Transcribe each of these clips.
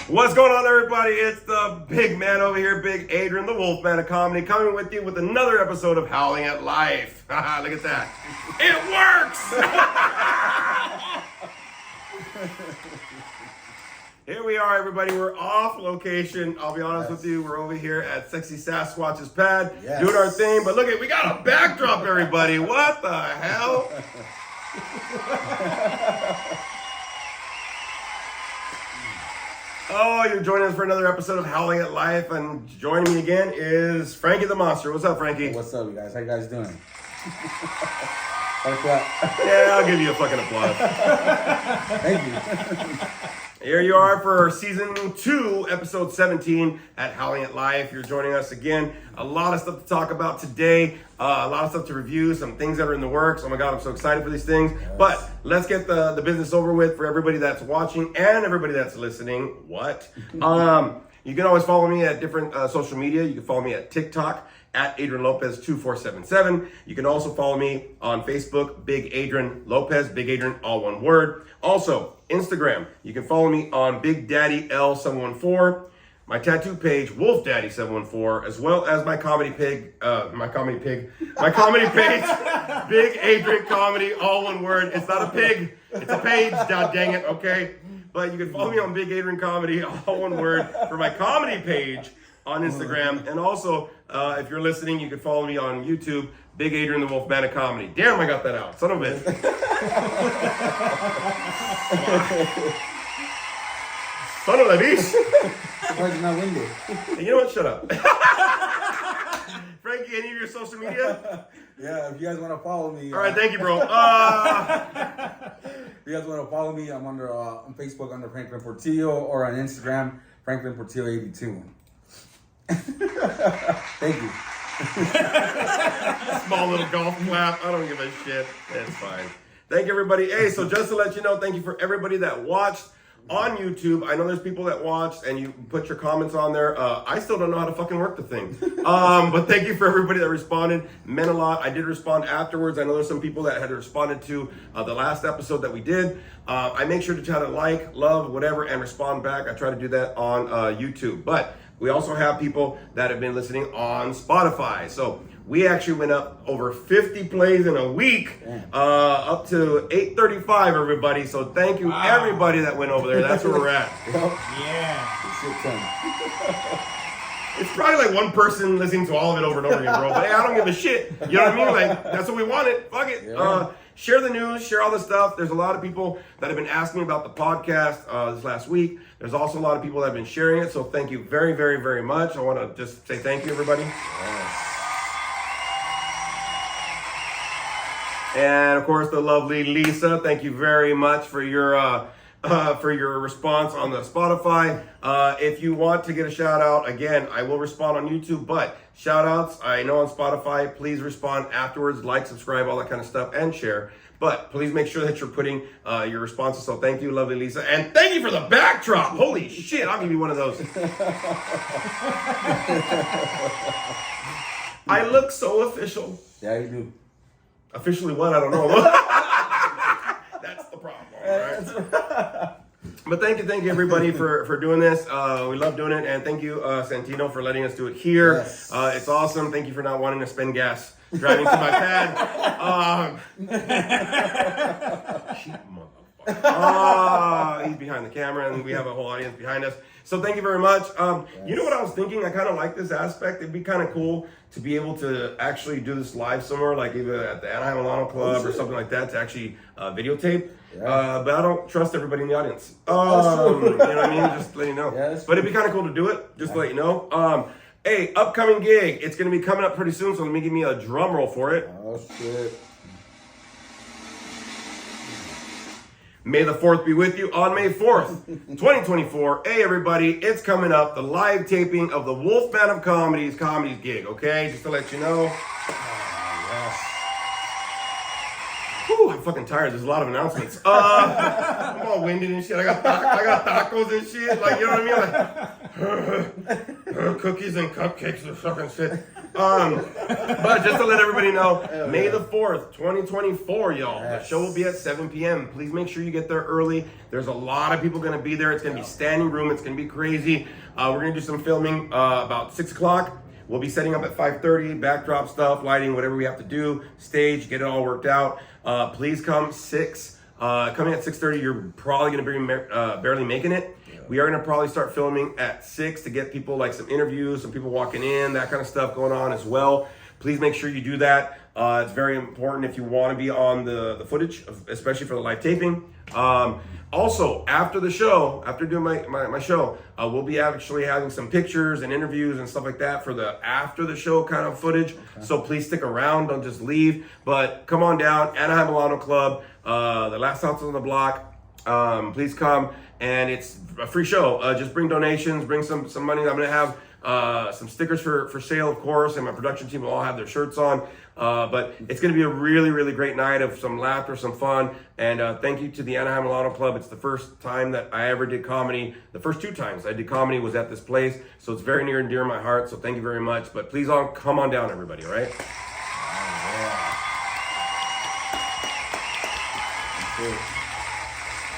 What's going on, everybody? It's the big man over here, Big Adrian, the Wolfman of Comedy, coming with you with another episode of Howling at Life. Look at that. It works! Here we are, everybody. We're off location. I'll be honest with you. We're over here at Sexy Sasquatch's pad, doing our thing. But look at, we got a backdrop, everybody. What the hell? Oh, you're joining us for another episode of Howling at Life, and joining me again is Frankie the Monster. What's up, Frankie? What's up, you guys? How you guys doing? Yeah, I'll give you a fucking applause. Thank you. Here you are for season 2, episode 17 at Howling at Life. You're joining us again. A lot of stuff to talk about today. A lot of stuff to review. Some things that are in the works. Oh my God, I'm so excited for these things. Yes. But let's get the business over with for everybody that's watching and everybody that's listening. What? You can always follow me at different social media. You can follow me at TikTok at Adrian Lopez 2477. You can also follow me on Facebook, Big Adrian Lopez, Big Adrian, all one word. Also, Instagram, you can follow me on Big Daddy L714, my tattoo page, Wolf Daddy 714, as well as my comedy page, Big Adrian Comedy, all one word. It's not a pig, it's a page, god dang it, okay? But you can follow me on Big Adrian Comedy, all one word, for my comedy page on Instagram. And also, if you're listening, you can follow me on YouTube, Big Adrian the Wolfman of Comedy. Damn, I got that out. Son of a bitch. Son of a bitch. Where's my window? Hey, you know what? Shut up. Frankie, any of your social media? Yeah, if you guys want to follow me. All right, thank you, bro. If you guys want to follow me, I'm under on Facebook under Franklin Portillo, or on Instagram, Franklin Portillo 82. Thank you. Small little golf clap. I don't give a shit. It's fine. Thank you, everybody. Hey, so just to let you know, thank you for everybody that watched on YouTube. I know there's people that watched and you put your comments on there. I still don't know how to fucking work the thing. But thank you for everybody that responded. Meant a lot. I did respond afterwards. I know there's some people that had responded to the last episode that we did. I make sure to try to like, love, whatever, and respond back. I try to do that on YouTube. But we also have people that have been listening on Spotify. So we actually went up over 50 plays in a week, up to 835, everybody. So thank you, everybody that went over there. That's where we're at. Yeah. It's probably like one person listening to all of it over and over again, bro. But hey, I don't give a shit. You know what I mean? Like, that's what we wanted. Fuck it. Yeah. Share the news, share all the stuff. There's a lot of people that have been asking me about the podcast this last week. There's also a lot of people that have been sharing it. So thank you very, very, very much. I want to just say thank you, everybody. Yes. And of course, the lovely Lisa. Thank you very much for your response on the Spotify. If you want to get a shout out, again, I will respond on YouTube, but shout outs, I know on Spotify, please respond afterwards, like, subscribe, all that kind of stuff, and share. But please make sure that you're putting your responses. So thank you, lovely Lisa. And thank you for the backdrop. Holy shit, I'll give you one of those. I look so official. Yeah, you do. Officially what? I don't know. That's the problem, right? But thank you everybody for doing this. We love doing it, and thank you Santino for letting us do it here. Yes. It's awesome. Thank you for not wanting to spend gas driving to my pad. Cheap motherfucker. He's behind the camera, and we have a whole audience behind us. So thank you very much. You know what I was thinking? I kind of like this aspect. It'd be kind of cool to be able to actually do this live somewhere, like either at the Anaheim Milano Club or something like that, to actually videotape. Yeah. But I don't trust everybody in the audience. You know what I mean? Just to let you know. Yeah, but it'd be kind of cool to do it, just to let you know. Hey, upcoming gig. It's going to be coming up pretty soon, so let me give me a drum roll for it. Oh, shit. May the 4th be with you on May 4th, 2024. Hey, everybody, it's coming up. The live taping of the Wolfman of Comedies gig, okay? Just to let you know. Yes. Whew, I'm fucking tired. There's a lot of announcements. I'm all winded and shit. I got tacos and shit. Like, you know what I mean? Like, cookies and cupcakes and fucking shit. But just to let everybody know, May the 4th, 2024, y'all. Yes. The show will be at 7 p.m. Please make sure you get there early. There's a lot of people going to be there. It's going to be standing room. It's going to be crazy. We're going to do some filming about 6 o'clock. We'll be setting up at 5:30, backdrop stuff, lighting, whatever we have to do, stage, get it all worked out. Please come 6. Coming at 6:30, you're probably going to be barely making it. We are going to probably start filming at 6 to get people, like some interviews, some people walking in, that kind of stuff going on as well. Please make sure you do that. It's very important if you want to be on the footage, especially for the live taping. Also, after the show, after doing my show, we'll be actually having some pictures and interviews and stuff like that for the after the show kind of footage. Okay. So please stick around, don't just leave. But come on down, Anaheim Milano Club, the last house on the block. Please come, and it's a free show. Just bring donations, bring some money. I'm gonna have some stickers for sale, of course, and my production team will all have their shirts on. But it's going to be a really, really great night of some laughter, some fun. And thank you to the Anaheim Milano Club. It's the first time that I ever did comedy. The first 2 times I did comedy was at this place. So it's very near and dear to my heart. So thank you very much. But please all come on down, everybody, all right?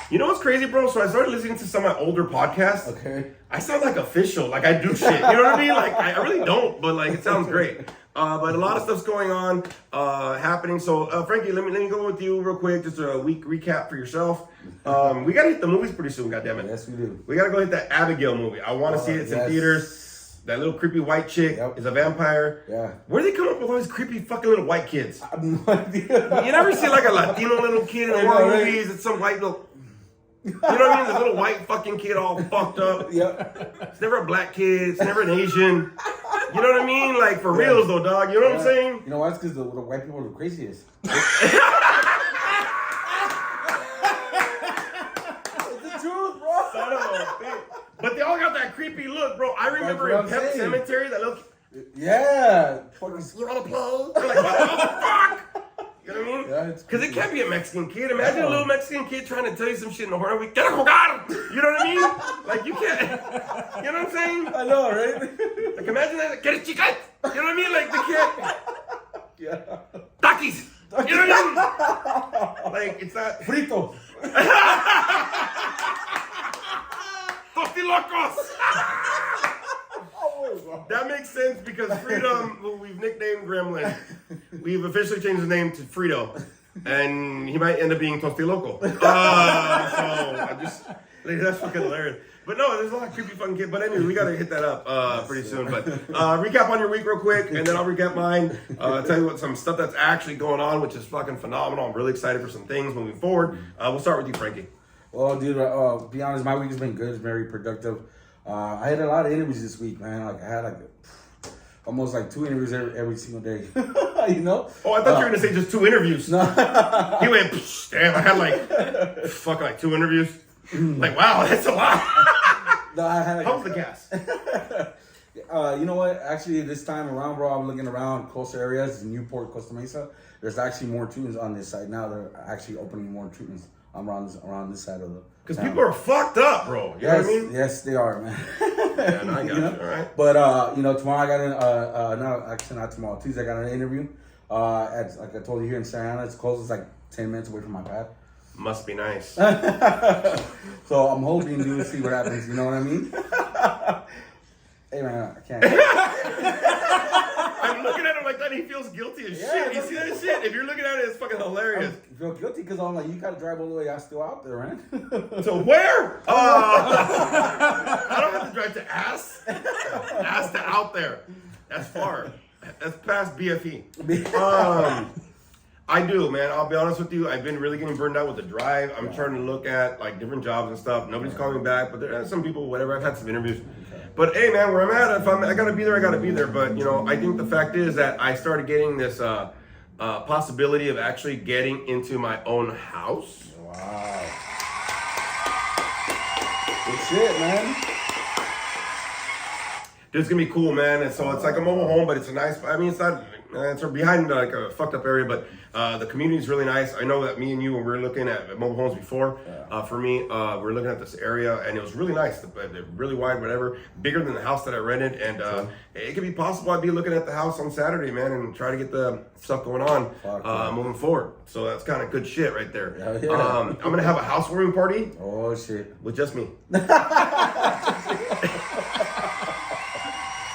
You know what's crazy, bro? So I started listening to some of my older podcasts. Okay. I sound like official, like I do shit. You know what I mean? Like I really don't, but like it sounds great. But a lot of stuff's going on, happening. So Frankie, let me go with you real quick. Just a week recap for yourself. We gotta hit the movies pretty soon. Goddammit. Yes, we do. We gotta go hit that Abigail movie. I want to see it. It's in theaters. That little creepy white chick is a vampire. Yeah. Where do they come up with all these creepy fucking little white kids? I have no idea. You never see like a Latino little kid in horror movies? It's some white little. You know what I mean? This little white fucking kid all fucked up. Yep. It's never a black kid. It's never an Asian. You know what I mean? Like, for reals though, dog. You know what I'm saying? You know why? It's because the white people are the craziest. It's the truth, bro. Son of a bitch. But they all got that creepy look, bro. I remember in Pet Cemetery, that look. Yeah. You want to play? They're like, what the fuck? You know what I mean? Yeah, because it can't be a Mexican kid. Imagine a little Mexican kid trying to tell you some shit in the horror week. Get a jugar! You know what I mean? Like, you can't. You know what I'm saying? I know, right? Like, imagine that. Get a chicken! You know what I mean? Like, they can't. Yeah. Takis! You know what I mean? Like, it's not. Frito! Tostilocos! That makes sense because Freedom, who we've nicknamed Gremlin, we've officially changed his name to Frito, and he might end up being Tostiloco. So I just, like, that's fucking hilarious. But no, there's a lot of creepy fucking kids. But anyway, we gotta hit that up pretty soon. But recap on your week real quick, and then I'll recap mine. Tell you what some stuff that's actually going on, which is fucking phenomenal. I'm really excited for some things moving forward. We'll start with you, Frankie. Well, dude, to be honest, my week has been good. It's very productive. I had a lot of interviews this week, man. Like I had almost 2 interviews every single day. You know? Oh, I thought you were gonna say just 2 interviews. No. He went, damn, I had fucking 2 interviews. Like, wow, that's a lot. No, I had how was the gas? You know what? Actually, this time around, bro, I'm looking around closer areas in Newport, Costa Mesa. There's actually more treatments on this side now. They're actually opening more treatments around this side of the. Because people are fucked up, bro. You know what I mean? Yes, they are, man. Yeah, no, I got you. All right. But tomorrow I got not tomorrow. Tuesday I got an interview. At like I told you here in Santa Ana, it's close. It's like 10 minutes away from my pad. Must be nice. So I'm hoping to see what happens. You know what I mean? Hey man, I can't. I'm looking at him like that and he feels guilty as shit. You see that shit? If you're looking at it, it's fucking hilarious. I feel guilty because I'm like, you gotta drive all the way. I'm still out there, man. So where? I don't have to drive to Ass. Ass to out there. That's far. That's past BFE. I do, man. I'll be honest with you. I've been really getting burned out with the drive. I'm trying to look at like different jobs and stuff. Nobody's calling me back, but there are some people, whatever. I've had some interviews. But hey, man, where I'm at, if I gotta be there, I gotta be there. But you know, I think the fact is that I started getting this possibility of actually getting into my own house. Wow. Good shit, man. Dude, it's gonna be cool, man. And so it's like a mobile home, but it's a nice. I mean, it's not. It's behind like a fucked up area, but the community is really nice. I know that me and you, when we were looking at mobile homes before, for me, we were looking at this area, and it was really nice. They're really wide, whatever, bigger than the house that I rented, and it could be possible I'd be looking at the house on Saturday, man, and try to get the stuff going on moving forward. So that's kind of good shit right there. Yeah. I'm gonna have a housewarming party. Oh shit. With just me.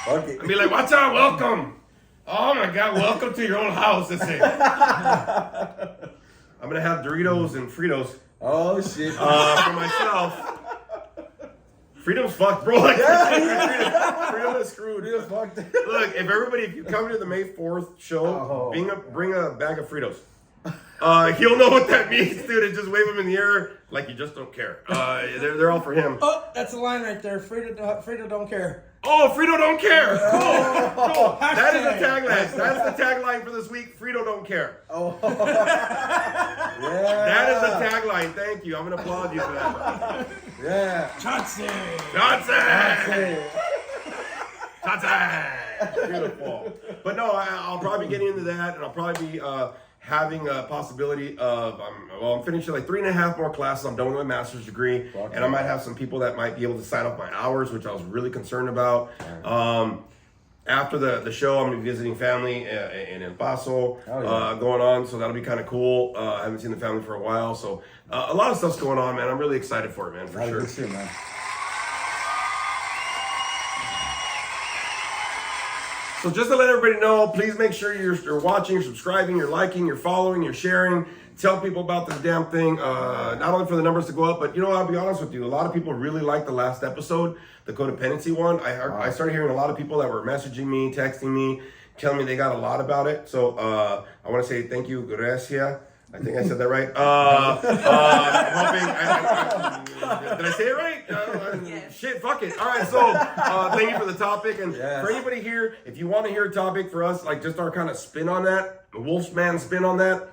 Okay. I'd be like, watch out, welcome. Oh my God, welcome to your own house. That's it. I'm gonna have Doritos and Fritos. Oh shit. For myself. Freedom's fucked, bro. Like, Freedom is screwed. Freedom's fucked. Look, if you come to the May 4th show, bring a bag of Fritos. He'll know what that means, dude. And just wave them in the air like you just don't care. They're all for him. Oh, that's a line right there. Frito don't care. Oh, Frito don't care. Cool. That is the tagline. That's the tagline for this week. Frito don't care. Oh. Yeah. That is the tagline. Thank you. I'm gonna applaud you for that. Yeah. Johnson. Beautiful. But no, I'll probably be getting into that, and I'll probably be having a possibility of, I'm finishing like 3.5 more classes. I'm done with my master's degree, and I might have some people that might be able to sign up my hours, which I was really concerned about. After the show, I'm going to be visiting family in El Paso, going on, so that'll be kind of cool. I haven't seen the family for a while, so a lot of stuff's going on, man. I'm really excited for it, man, for sure. Good shit, man. So just to let everybody know, please make sure you're watching, you're subscribing, you're liking, you're following, you're sharing. Tell people about this damn thing, not only for the numbers to go up, but you know, I'll be honest with you, a lot of people really liked the last episode, the codependency one. I started hearing a lot of people that were messaging me, texting me, telling me they got a lot about it. So I want to say thank you, Gracia. I think I said that right. I'm hoping. Did I say it right? Yes. Shit, fuck it. All right, so thank you for the topic. And for anybody here, if you want to hear a topic for us, like just our kind of spin on that, Wolfman spin on that,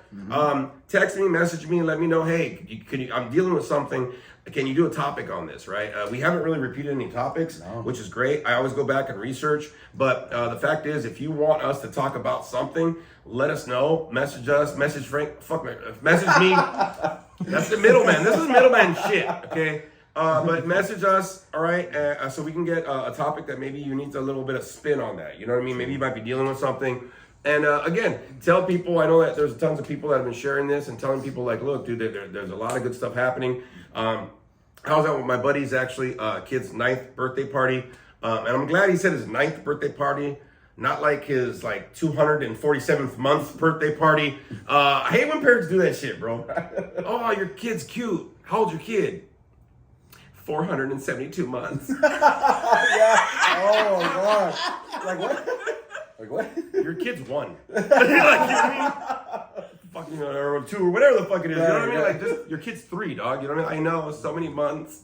text me, message me, and let me know, hey, I'm dealing with something. Can you do a topic on this, right? We haven't really repeated any topics, which is great. I always go back and research. But the fact is, if you want us to talk about something, let us know. Message us. Message Frank. Message me. That's the middleman. This is middleman shit, okay? But message us, all right? So we can get a topic that maybe you need a little bit of spin on that. You know what I mean? Maybe you might be dealing with something. And again, tell people, I know that there's tons of people that have been sharing this and telling people like, look, dude, there's a lot of good stuff happening. I was out with my buddy's actually kid's 9th birthday party. And I'm glad he said his 9th birthday party, not like his like 247th month birthday party. I hate when parents do that shit, bro. Oh, your kid's cute. How old's your kid? 472 months. Yeah. Oh my god. Like what? Like what? Your kid's 1. Like, you know what I mean? Fucking or 2 or whatever the fuck it is. You know what I mean? Like just your kid's 3, dog. You know what I mean? I know, so many months.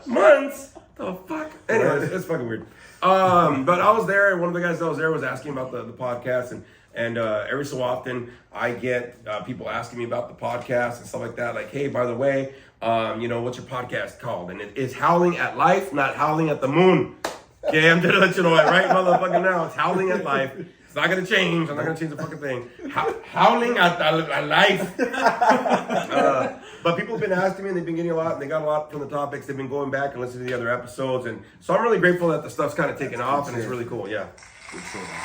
Months? The fuck? Anyways, it's fucking weird. But I was there, and one of the guys that was there was asking about the podcast, and every so often I get people asking me about the podcast and stuff like that. Like, hey, by the way, you know, what's your podcast called? And it's Howling at Life, not Howling at the Moon. Okay, I'm gonna let you know that right motherfucking now. It's Howling at Life. It's not gonna change. I'm not gonna change the fucking thing. Howling at life. But people have been asking me, and they've been getting a lot, and they got a lot from the topics. They've been going back and listening to the other episodes, and so I'm really grateful that the stuff's kind of taken off, and it's really cool. Yeah. Good shit, man.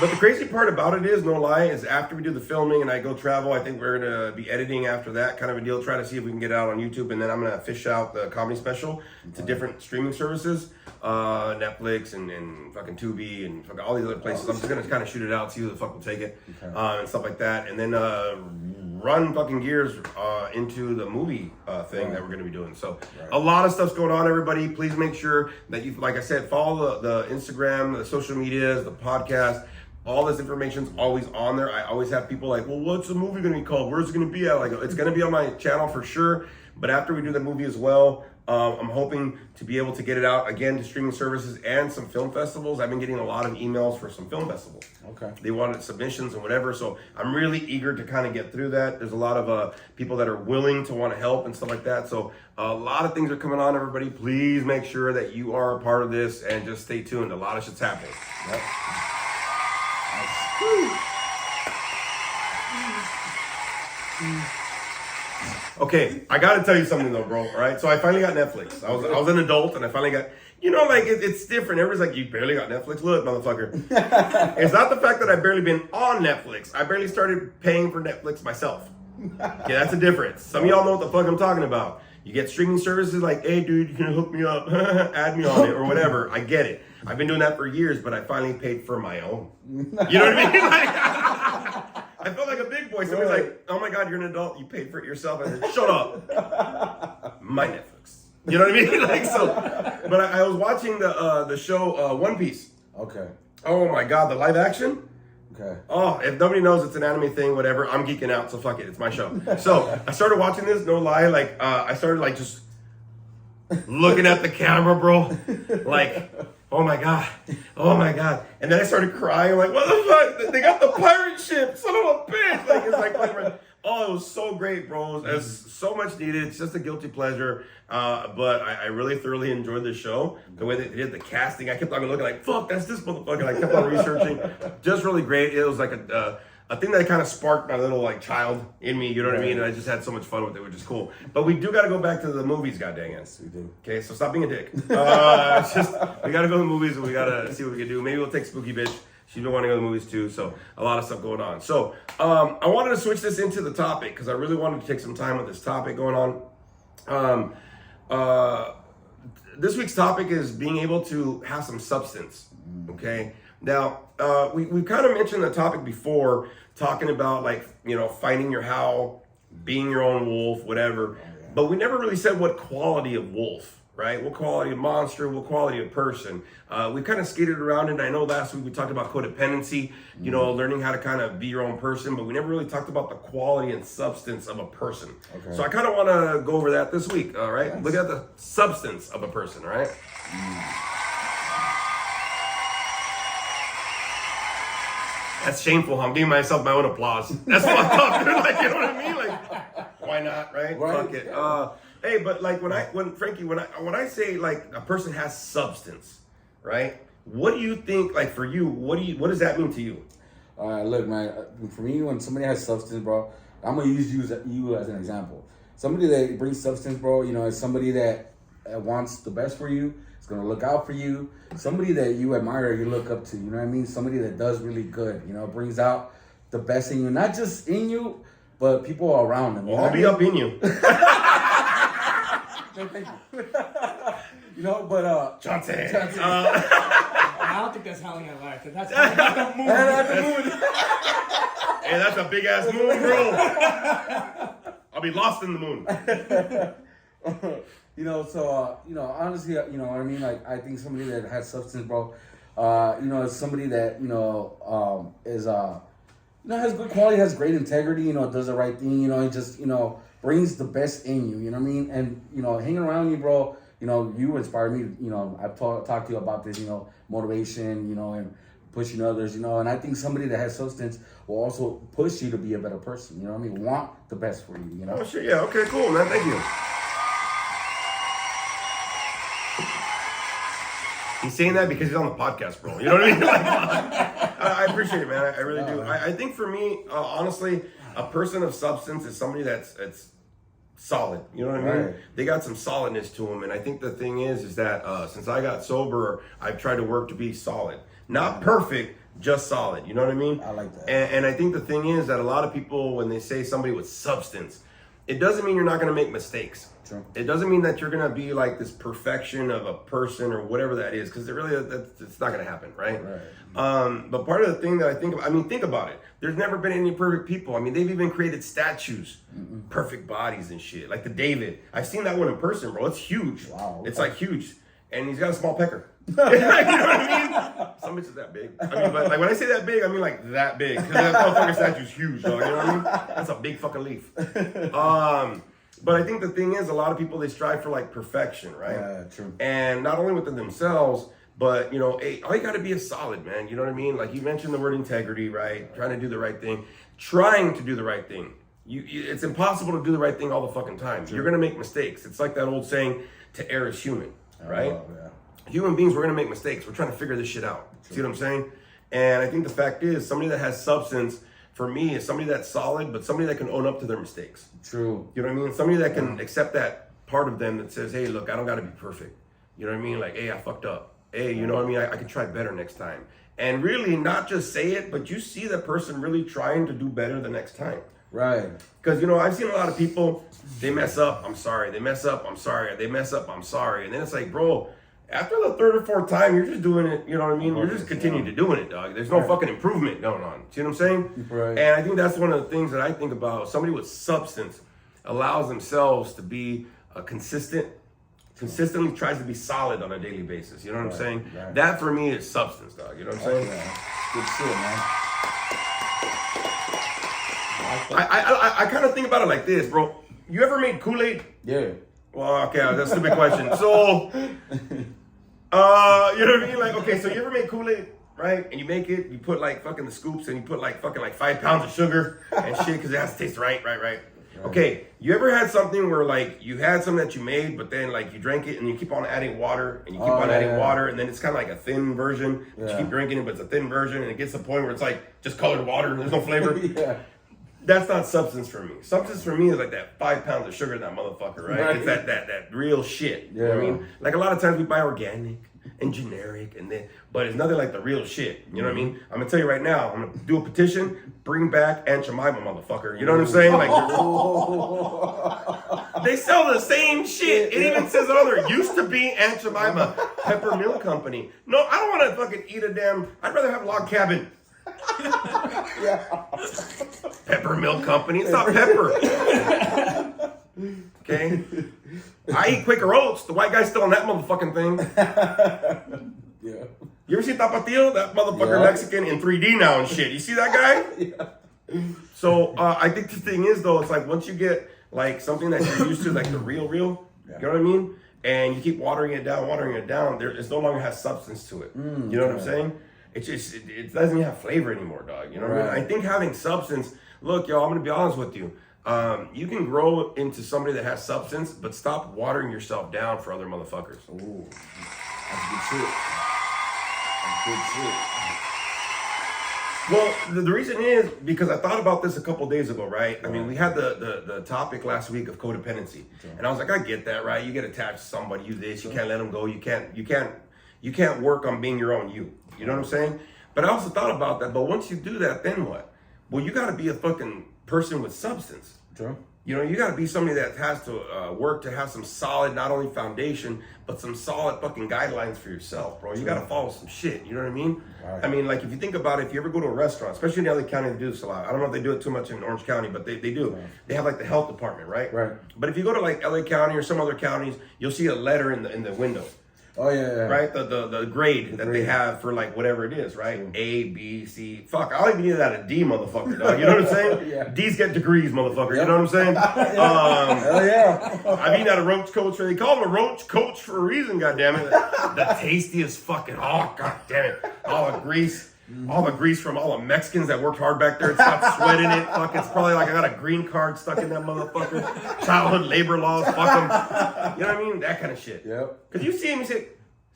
But the crazy part about it is, no lie, is after we do the filming and I go travel, I think we're going to be editing after that kind of a deal, try to see if we can get it out on YouTube, and then I'm going to fish out the comedy special to different streaming services, Netflix and fucking Tubi and fucking all these other places. I'm just going to kind of shoot it out, see who the fuck will take it, and stuff like that, and then run fucking gears into the movie thing that we're going to be doing. So a lot of stuff's going on, everybody. Please make sure that you, like I said, follow the Instagram, the social medias, the podcast. All this information's always on there. I always have people like, well, what's the movie going to be called? Where's it going to be at? Like, it's going to be on my channel for sure. But after we do the movie as well, I'm hoping to be able to get it out again to streaming services and some film festivals. I've been getting a lot of emails for some film festivals. Okay. They wanted submissions and whatever. So I'm really eager to kind of get through that. There's a lot of people that are willing to want to help and stuff like that. So a lot of things are coming on, everybody. Please make sure that you are a part of this and just stay tuned. A lot of shit's happening. Yep. Okay, I gotta tell you something though, bro. All right, so I finally got Netflix. I was an adult and I finally got, like it's different. Everybody's like, you barely got Netflix. Look, motherfucker. It's not the fact that I've barely been on Netflix. I barely started paying for Netflix myself. Okay, that's a difference. Some of y'all know what the fuck I'm talking about. You get streaming services like, hey, dude, you can hook me up, add me on it or whatever. I get it. I've been doing that for years, but I finally paid for my own. You know what I mean? Like, I felt like a big boy. Somebody's like, oh my God, you're an adult. You paid for it yourself. I said, shut up. My Netflix. You know what I mean? Like, so, but I was watching the show One Piece. Okay. Oh my God, the live action? Okay. Oh, if nobody knows it's an anime thing, whatever, I'm geeking out, so fuck it, it's my show. So I started watching this, no lie, like I started like just looking at the camera, bro. Like, oh my God. And then I started crying, like, what the fuck? They got the pirate ship, son of a bitch. Like, it's like, oh, it was so great, bro. It was so much needed. It's just a guilty pleasure. But I really thoroughly enjoyed the show. The way they did the casting, I kept on looking like, fuck, that's this motherfucker. I kept on researching. Just really great. It was like a thing that kind of sparked my little like child in me, you know what I mean? And I just had so much fun with it, which is cool. But we do got to go back to the movies, goddamn it. Yes, we do. Okay, so stop being a dick. It's just, we got to go to the movies and we got to see what we can do. Maybe we'll take Spooky Bitch. She's been wanting to go to the movies too, so a lot of stuff going on. So I wanted to switch this into the topic because I really wanted to take some time with this topic going on. This week's topic is being able to have some substance. Okay. Now we've kind of mentioned the topic before, talking about like finding your how, being your own wolf, whatever. But we never really said what quality of wolf. Right? What quality of monster, what quality of person. We kind of skated around it. I know last week we talked about codependency, learning how to kind of be your own person, but we never really talked about the quality and substance of a person. Okay. So I kind of want to go over that this week, all right? Nice. Look at the substance of a person, all right? That's shameful, huh? I'm giving myself my own applause. That's what I'm talking like, you know what I mean? Like, why not, right? Fuck it. Hey, but like when I say like a person has substance, right? What do you think? Like for you, what does that mean to you? Look, man. For me, when somebody has substance, bro, I'm gonna use you as an example. Somebody that brings substance, bro, is somebody that wants the best for you. Is gonna look out for you. Somebody that you admire, you look up to. You know what I mean? Somebody that does really good. Brings out the best in you, not just in you, but people around them. Well, I'll be up in you. No, thank you. But Johnson. I don't think that's how I like it. That's the moon. Hey, that's a big ass moon, bro. I'll be lost in the moon. Honestly, what I mean? Like, I think somebody that has substance, bro, is somebody that, is, has good quality, has great integrity, does the right thing, and just, brings the best in you, you know what I mean? And, hanging around you, bro, you inspire me, I've talked to you about this, motivation, and pushing others, and I think somebody that has substance will also push you to be a better person, you know what I mean? Want the best for you, Oh, shit, yeah, okay, cool, man, thank you. He's saying that because he's on the podcast, bro. You know what I mean? Like, I appreciate it, man. I really do. I think for me, honestly, a person of substance is somebody that's solid. You know what I mean? Right. They got some solidness to them. And I think the thing is that since I got sober, I've tried to work to be solid. Not perfect, just solid. You know what I mean? I like that. And I think the thing is that a lot of people, when they say somebody with substance, it doesn't mean you're not going to make mistakes. True. It doesn't mean that you're going to be like this perfection of a person or whatever that is, because it's not going to happen, right? But part of the thing that I think of, I mean, think about it. There's never been any perfect people. I mean, they've even created statues, perfect bodies and shit. Like the David. I've seen that one in person, bro. It's huge. Wow. It's like huge. And he's got a small pecker. You know what I mean? Some bitch is that big. I mean, but like when I say that big, I mean like that big. Because that motherfucking statue's huge, dog. You know what I mean? That's a big fucking leaf. But I think the thing is, a lot of people, they strive for like perfection, right? Yeah, true. And not only within themselves, but, you know, hey, all you got to be is solid, man. You know what I mean? Like you mentioned the word integrity, right? Trying to do the right thing. Trying to do the right thing. It's impossible to do the right thing all the fucking time. You're going to make mistakes. It's like that old saying, to err is human, right? Oh, yeah. Human beings, we're going to make mistakes. We're trying to figure this shit out. See what I'm saying? And I think the fact is, somebody that has substance, for me, is somebody that's solid, but somebody that can own up to their mistakes. True. You know what I mean? Somebody that can accept that part of them that says, hey, look, I don't got to be perfect. You know what I mean? Like, hey, I fucked up. Hey, you know what I mean? I can try better next time. And really not just say it, but you see that person really trying to do better the next time. Right. Because, you know, I've seen a lot of people, they mess up, I'm sorry. They mess up, I'm sorry. They mess up, I'm sorry. And then it's like, bro, after the third or fourth time, you're just doing it, you know what I mean? You're just continuing to doing it, dog. There's no fucking improvement going on. See what I'm saying? Right. And I think that's one of the things that I think about. Somebody with substance allows themselves to be consistently tries to be solid on a daily basis. You know what I'm saying? Right. That for me is substance, dog. You know what I'm saying? Yeah. Good shit, man. I kind of think about it like this, bro. You ever made Kool-Aid? Yeah. Well, okay, that's a stupid question. So, you know what I mean? Like, okay, so you ever make Kool-Aid, right? And you make it, you put like fucking the scoops and you put like fucking like 5 pounds of sugar and shit because it has to taste right. Okay, you ever had something where like you had something that you made, but then like you drank it and you keep on adding water and you keep on adding water and then it's kind of like a thin version. But you keep drinking it, but it's a thin version and it gets to the point where it's like just colored water and there's no flavor. Yeah. That's not substance for me. Substance for me is like that 5 pounds of sugar in that motherfucker, right? It's that real shit. You know what I mean? Like a lot of times we buy organic and generic but it's nothing like the real shit. You know what I mean? I'm gonna tell you right now, I'm gonna do a petition, bring back Aunt Jemima, motherfucker. You know what I'm saying? Like they sell the same shit. It even says on there, used to be Aunt Jemima Pepper Milk Company. No, I don't wanna fucking eat a damn, I'd rather have Log Cabin. Pepper Milk Company. It's not pepper. Okay? I eat Quaker Oats. The white guy's still on that motherfucking thing. Yeah. You ever see Tapatio? That motherfucker Mexican in 3D now and shit. You see that guy? So I think the thing is though, it's like once you get like something that you're used to, like the real, you know what I mean? And you keep watering it down, it no longer has substance to it. You know what I'm saying? It's just, it doesn't even have flavor anymore, dog. You know what I mean? I think having substance, look, y'all, I'm going to be honest with you. You can grow into somebody that has substance, but stop watering yourself down for other motherfuckers. Ooh, that's good shit. That's good shit. Well, the reason is because I thought about this a couple days ago, right? I mean, we had the topic last week of codependency. And I was like, I get that, right? You get attached to somebody, you this, you can't let them go. You can't work on being your own you. You know what I'm saying? But I also thought about that. But once you do that, then what? Well, you got to be a fucking person with substance. True. You know, you got to be somebody that has to work to have some solid, not only foundation, but some solid fucking guidelines for yourself, bro. You got to follow some shit. You know what I mean? Right. I mean, like if you think about it, if you ever go to a restaurant, especially in LA County, they do this a lot. I don't know if they do it too much in Orange County, but they do. Yeah. They have like the health department, right? Right. But if you go to like LA County or some other counties, you'll see a letter in the window. Oh yeah. Right, the grade that they have for like whatever it is, right? A, B, C. Fuck, I'll even need that a D, motherfucker, dog. You know what I'm saying? Yeah. D's get degrees, motherfucker. You know what I'm saying? Hell yeah. I've eaten at a roach coach. They call him a roach coach for a reason. Goddammit. The tastiest fucking. Oh god damn it! All the grease. All the grease from all the Mexicans that worked hard back there and stopped sweating it. Fuck, it's probably like I got a green card stuck in that motherfucker. Childhood labor laws, fuck them. You know what I mean? That kind of shit. Yep. Because you see him, you say,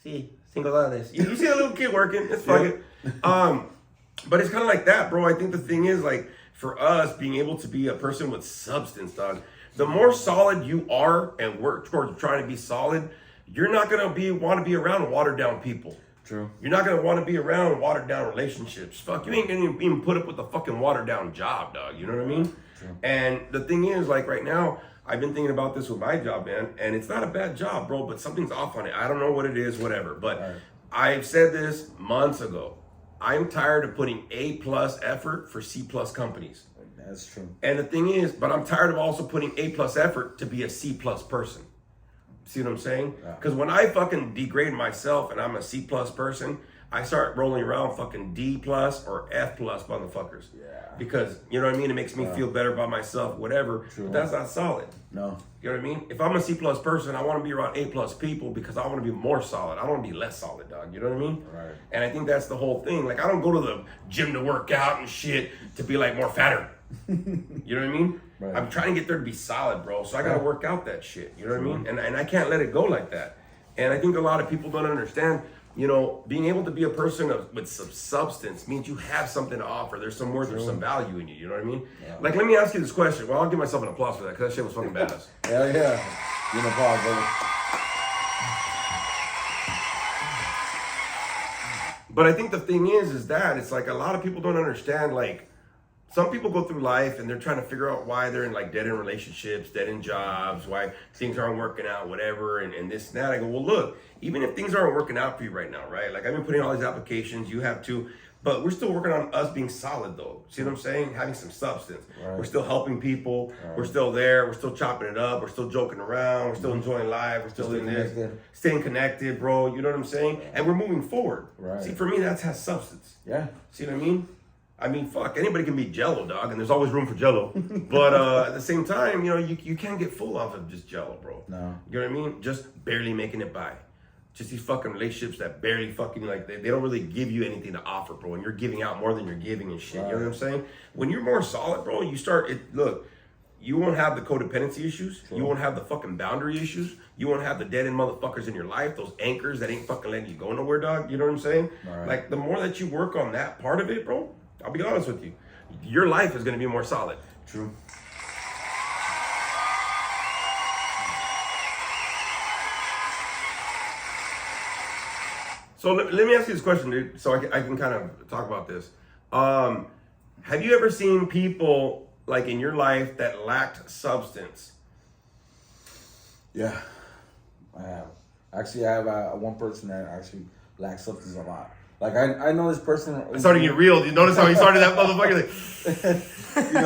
see, single out of this. You see a little kid working, it's fucking. But it's kind of like that, bro. I think the thing is, like, for us, being able to be a person with substance, dog, the more solid you are and work towards trying to be solid, you're not going to want to be around watered down people. True. You're not gonna want to be around watered down relationships. Fuck, you ain't gonna even put up with a fucking watered down job, dog. You know what I mean? True. And the thing is, like right now, I've been thinking about this with my job, man, and it's not a bad job, bro, but something's off on it. I don't know what it is, whatever. But Right. I've said this months ago. I'm tired of putting A+ effort for C+ companies. That's true. And the thing is, but I'm tired of also putting A+ effort to be a C+ person. See what I'm saying? Yeah. Because when I fucking degrade myself and I'm a C+ person, I start rolling around fucking D+ or F+ motherfuckers. Yeah. Because, you know what I mean? It makes me feel better about myself, whatever. True. But that's not solid. No. You know what I mean? If I'm a C+ person, I want to be around A+ people because I want to be more solid. I don't want to be less solid, dog. You know what I mean? Right. And I think that's the whole thing. Like, I don't go to the gym to work out and shit to be like more fatter. You know what I mean? Right. I'm trying to get there to be solid, bro. So I got to work out that shit. You know what I mean? And I can't let it go like that. And I think a lot of people don't understand, you know, being able to be a person with some substance means you have something to offer. There's some worth or some value in you. You know what I mean? Yeah. Like, let me ask you this question. Well, I'll give myself an applause for that because that shit was fucking badass. Hell yeah. You know, pause, brother. But I think the thing is that it's like a lot of people don't understand, like, some people go through life and they're trying to figure out why they're in like dead-end relationships, dead-end jobs, why things aren't working out, whatever, and this and that. I go, well, look, even if things aren't working out for you right now, right? Like, I've been putting all these applications, you have too, but we're still working on us being solid, though. See what I'm saying? Having some substance. Right. We're still helping people. Right. We're still there. We're still chopping it up. We're still joking around. We're still enjoying life. We're still in this. Staying connected, bro. You know what I'm saying? And we're moving forward. Right. See, for me, that has substance. Yeah. See what I mean? I mean, fuck, anybody can be Jello, dog, and there's always room for Jello. But at the same time, you know, you can't get full off of just Jello, bro. No. You know what I mean? Just barely making it by. Just these fucking relationships that barely fucking, like, they don't really give you anything to offer, bro, and you're giving out more than you're giving and shit. Right. You know what I'm saying? When you're more solid, bro, you start, look, you won't have the codependency issues. Sure. You won't have the fucking boundary issues. You won't have the dead-end motherfuckers in your life, those anchors that ain't fucking letting you go nowhere, dog. You know what I'm saying? Right. Like, the more that you work on that part of it, bro, I'll be honest with you, your life is going to be more solid. True. So let me ask you this question, dude, so I can kind of talk about this. Have you ever seen people, like, in your life that lacked substance? Yeah, I have. Actually, I have one person that actually lacks substance a lot. Like, I know this person. I started getting real. You notice how he started that motherfucker? Like, you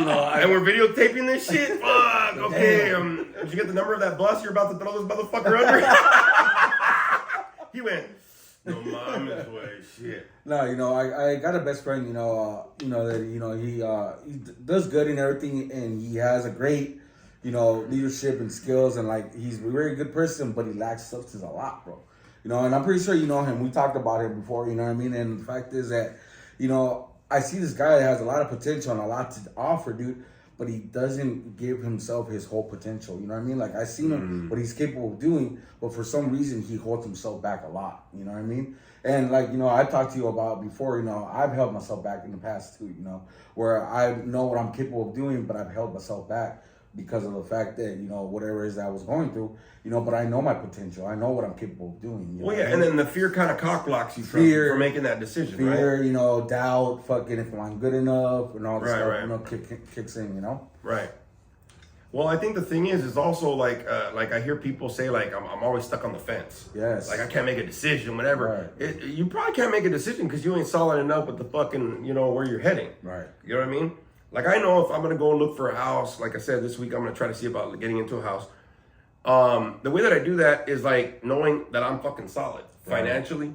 know, and we're videotaping this shit? Fuck, okay. Did you get the number of that bus you're about to throw this motherfucker under? He went, no mama's way, shit. No, you know, I got a best friend, you know that, he does good in everything, and he has a great, leadership and skills, and, like, he's a very good person, but he lacks substance a lot, bro. You know, and I'm pretty sure you know him. We talked about him before, you know what I mean? And the fact is that, I see this guy that has a lot of potential and a lot to offer, dude, but he doesn't give himself his whole potential, you know what I mean? Like, I've seen him, what he's capable of doing, but for some reason, he holds himself back a lot, you know what I mean? And, like, I talked to you about before, I've held myself back in the past, too, where I know what I'm capable of doing, but I've held myself back because of the fact that, whatever it is that I was going through, but I know my potential. I know what I'm capable of doing. Well, yeah, and then the fear kind of cock blocks you from making that decision, fear, right? Doubt, fucking if I'm good enough, and all this right, stuff, kicks in, Right. Well, I think the thing is also like I hear people say, like, I'm always stuck on the fence. Yes. Like, I can't make a decision, whatever. Right. You probably can't make a decision because you ain't solid enough with the fucking, where you're heading. Right. You know what I mean? Like, I know if I'm going to go and look for a house, like I said, this week I'm going to try to see about getting into a house. The way that I do that is, like, knowing that I'm fucking solid. Right. Financially,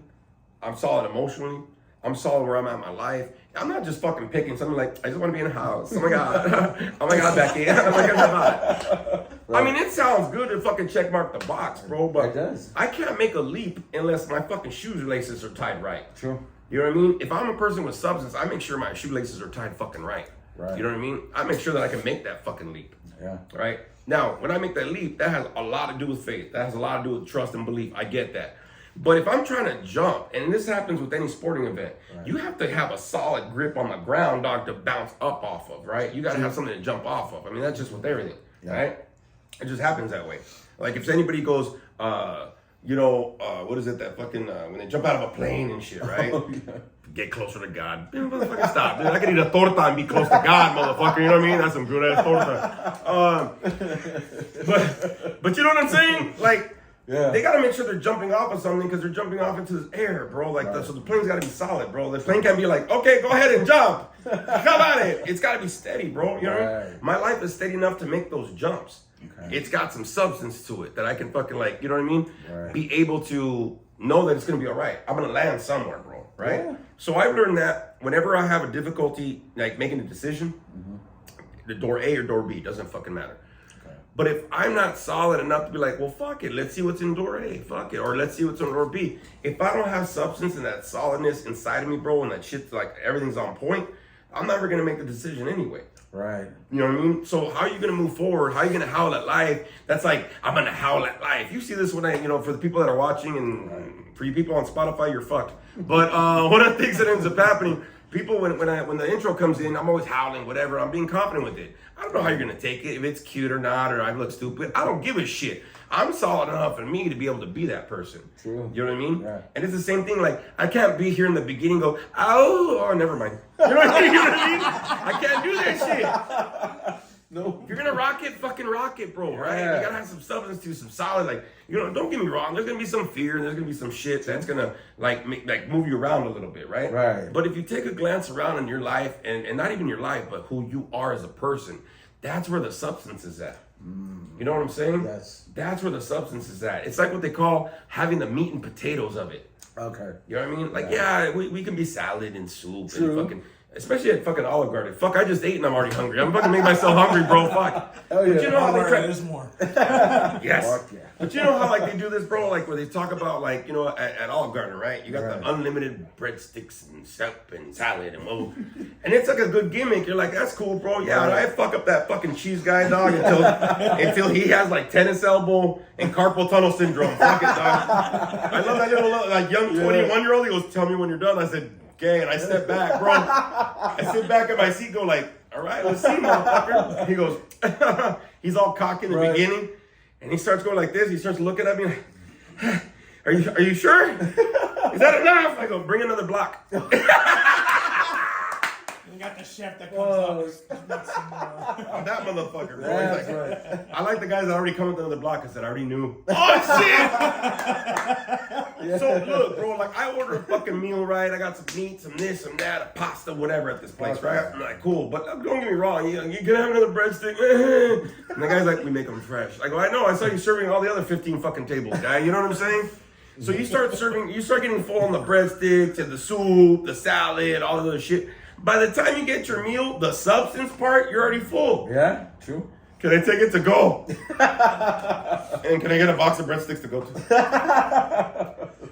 I'm solid emotionally, I'm solid where I'm at in my life. I'm not just fucking picking something like, I just want to be in a house. Oh my God. Oh my God, Becky. Oh my God. Right. I mean, it sounds good to fucking check mark the box, bro, but it does. I can't make a leap unless my fucking shoelaces are tied right. True. You know what I mean? If I'm a person with substance, I make sure my shoelaces are tied fucking right. Right. You know what I mean? I make sure that I can make that fucking leap. Yeah. Right? Now, when I make that leap, that has a lot to do with faith. That has a lot to do with trust and belief. I get that. But if I'm trying to jump, and this happens with any sporting event, you have to have a solid grip on the ground, dog, to bounce up off of, right? You got to have something to jump off of. I mean, that's just with everything, right? It just happens that way. Like, if anybody goes, what is it that fucking when they jump out of a plane and shit, right? Oh, yeah. Get closer to God. Man, motherfucker, stop. Dude, I can eat a torta and be close to God, motherfucker. You know what I mean? That's some good ass torta. But you know what I'm saying? Like, Yeah. they gotta make sure they're jumping off of something because they're jumping off into the air, bro. Like, so the plane's gotta be solid, bro. The plane can't be like, okay, go ahead and jump. Come on it. It's gotta be steady, bro. You know what I mean? My life is steady enough to make those jumps. Okay. It's got some substance to it that I can fucking like, you know what I mean? Right. Be able to know that it's gonna be all right. I'm gonna land somewhere, bro. Right? Yeah. So I've learned that whenever I have a difficulty like making a decision, the door A or door B doesn't fucking matter. But if I'm not solid enough to be like, well, fuck it, let's see what's in door A, fuck it, or let's see what's in door B. If I don't have substance and that solidness inside of me, bro, and that shit's like everything's on point, I'm never gonna make the decision anyway. Right. You know what I mean? So how are you gonna move forward? How are you gonna howl at life? That's like, I'm gonna howl at life. You see this when for the people that are watching and for you people on Spotify, you're fucked. But one of the things that ends up happening, people when the intro comes in, I'm always howling, whatever. I'm being confident with it. I don't know how you're gonna take it, if it's cute or not, or I look stupid. I don't give a shit. I'm solid enough in me to be able to be that person. True. You know what I mean? Yeah. And it's the same thing. Like I can't be here in the beginning. Go, oh, never mind. You know what I mean? You know what I mean? I can't do that shit. No. If you're gonna rock it, fucking rock it, bro. Right? Yeah. You gotta have some substance to some solid. Like don't get me wrong. There's gonna be some fear and there's gonna be some shit that's gonna move you around a little bit, right? Right. But if you take a glance around in your life and not even your life, but who you are as a person, that's where the substance is at. You know what I'm saying? Yes. That's where the substance is at. It's like what they call having the meat and potatoes of it. Okay. You know what I mean? Like, we can be salad and soup True. and fucking, especially at fucking Olive Garden. Fuck, I just ate and I'm already hungry. I'm fucking making myself hungry, bro. Fuck. Oh, yeah. But you know how they try. There's more. Yes. Fuck yeah. But you know how like they do this, bro? Like where they talk about like, at Olive Garden, right? You got the unlimited breadsticks and soup and salad and whoa. And it's like a good gimmick. You're like, that's cool, bro. Yeah, and I fuck up that fucking cheese guy, dog, until he has like tennis elbow and carpal tunnel syndrome. Fuck it, dog. I love that little like young 21-year-old. He goes, tell me when you're done. I said, okay, and I step back, bro. I sit back in my seat, go like, all right, let's see, motherfucker. He goes, he's all cocky in the beginning. And he starts going like this. He starts looking at me like, are you sure? Is that enough? I go, bring another block. You got the chef that comes up. I'm that motherfucker, bro. That's He's like, right. I like the guys that already come with another block. I said, I already knew. Oh, shit! So, look, bro, like, I order a fucking meal, right? I got some meat, some this, some that, a pasta, whatever at this place, right? I'm like, cool. But don't get me wrong. You gonna have another breadstick? And the guy's like, we make them fresh. I go, I know. I saw you serving all the other 15 fucking tables, guy. You know what I'm saying? So you start getting full on the breadsticks and the soup, the salad, all the other shit. By the time you get your meal, the substance part, you're already full. Yeah, true. Can I take it to go? And can I get a box of breadsticks to go to?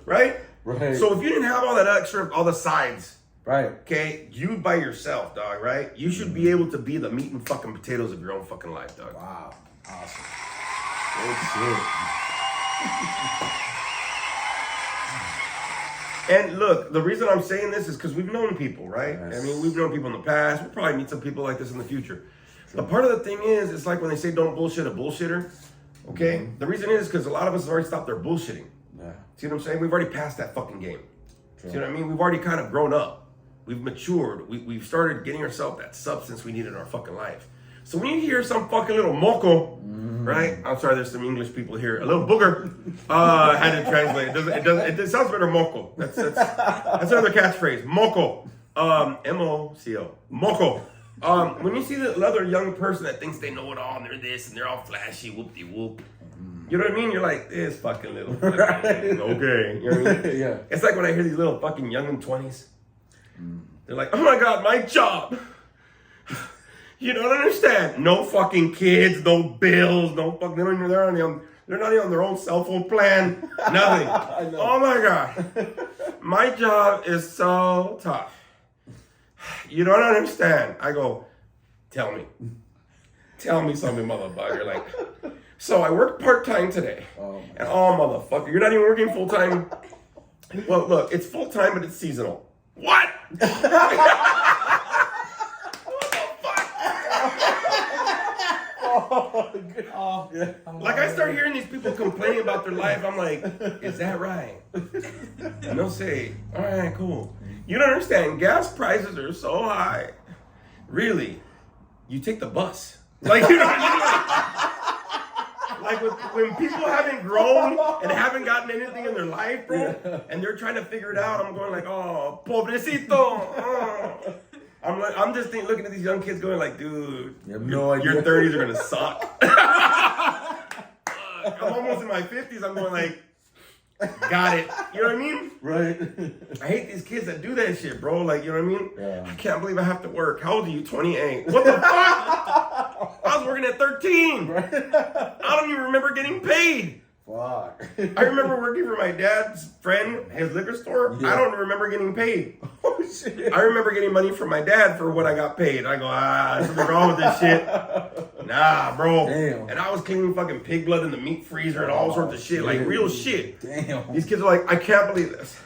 Right? Right. So if you didn't have all that extra, all the sides, Right. okay, you by yourself, dog, right? You should be able to be the meat and fucking potatoes of your own fucking life, dog. Wow. Awesome. Good shit. And look, the reason I'm saying this is because we've known people, right? Yes. I mean, we've known people in the past. We'll probably meet some people like this in the future. But part of the thing is, it's like when they say don't bullshit a bullshitter, okay? Mm-hmm. The reason is because a lot of us have already stopped their bullshitting. Yeah. See what I'm saying? We've already passed that fucking game. True. See what I mean? We've already kind of grown up. We've matured. We've started getting ourselves that substance we need in our fucking life. So when you hear some fucking little moco, right? I'm sorry, there's some English people here. A little booger. I had to translate. It sounds better moco. That's another catchphrase. Moco. M-O-C-O. Moco. When you see the other young person that thinks they know it all and they're this and they're all flashy, whoop-de-whoop. You know what I mean? You're like, this fucking little. Okay. You know what I mean? Yeah. It's like when I hear these little fucking young in 20s. They're like, oh my God, my job. You don't understand. No fucking kids, no bills, no fucking. They're not even on their own cell phone plan. Nothing. I know. Oh my God. My job is so tough. You don't understand. I go, tell me. Tell me something, motherfucker. Like, so I work part-time today. And motherfucker, you're not even working full-time. Well, look, it's full-time, but it's seasonal. What? Oh, Yeah. Like I start hearing these people complaining about their life. I'm like, is that right? And they'll say, all right, cool. You don't understand. Gas prices are so high. Really? You take the bus. Like, you know what I mean? Like when people haven't grown and haven't gotten anything in their life, bro, and they're trying to figure it out, I'm going like, oh, pobrecito. Oh. I'm just looking at these young kids going like, dude, You have no idea. your 30s are gonna suck. I'm almost in my 50s. I'm going like, got it. You know what I mean? Right. I hate these kids that do that shit, bro. Like, you know what I mean? Yeah. I can't believe I have to work. How old are you? 28. What the fuck? I was working at 13. I don't even remember getting paid. Fuck. I remember working for my dad's friend, his liquor store. Yeah. I don't remember getting paid. Oh shit. I remember getting money from my dad for what I got paid. I go, there's something wrong with this shit. Nah, bro. Damn. And I was cleaning fucking pig blood in the meat freezer and all sorts of shit, like real shit. Damn. These kids are like, I can't believe this.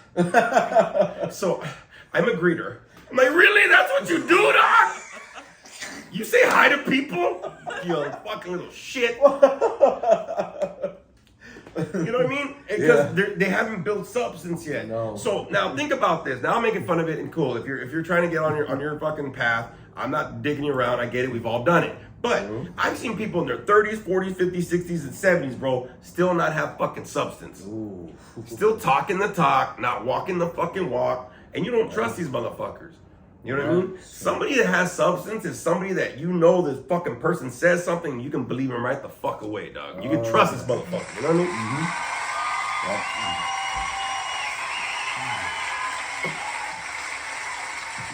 So, I'm a greeter. I'm like, really? That's what you do, dog? You say hi to people? You fucking little shit. You know what I mean? Because they haven't built substance yet. No. So now think about this. Now I'm making fun of it and cool. If you're trying to get on your fucking path, I'm not digging you around. I get it. We've all done it. But I've seen people in their 30s, 40s, 50s, 60s, and 70s, bro, still not have fucking substance. Ooh. Still talking the talk, not walking the fucking walk, and you don't trust these motherfuckers. You know what I mean? Somebody that has substance is somebody that you know this fucking person says something and you can believe him right the fuck away, dog. You can trust this motherfucker, you know what I mean?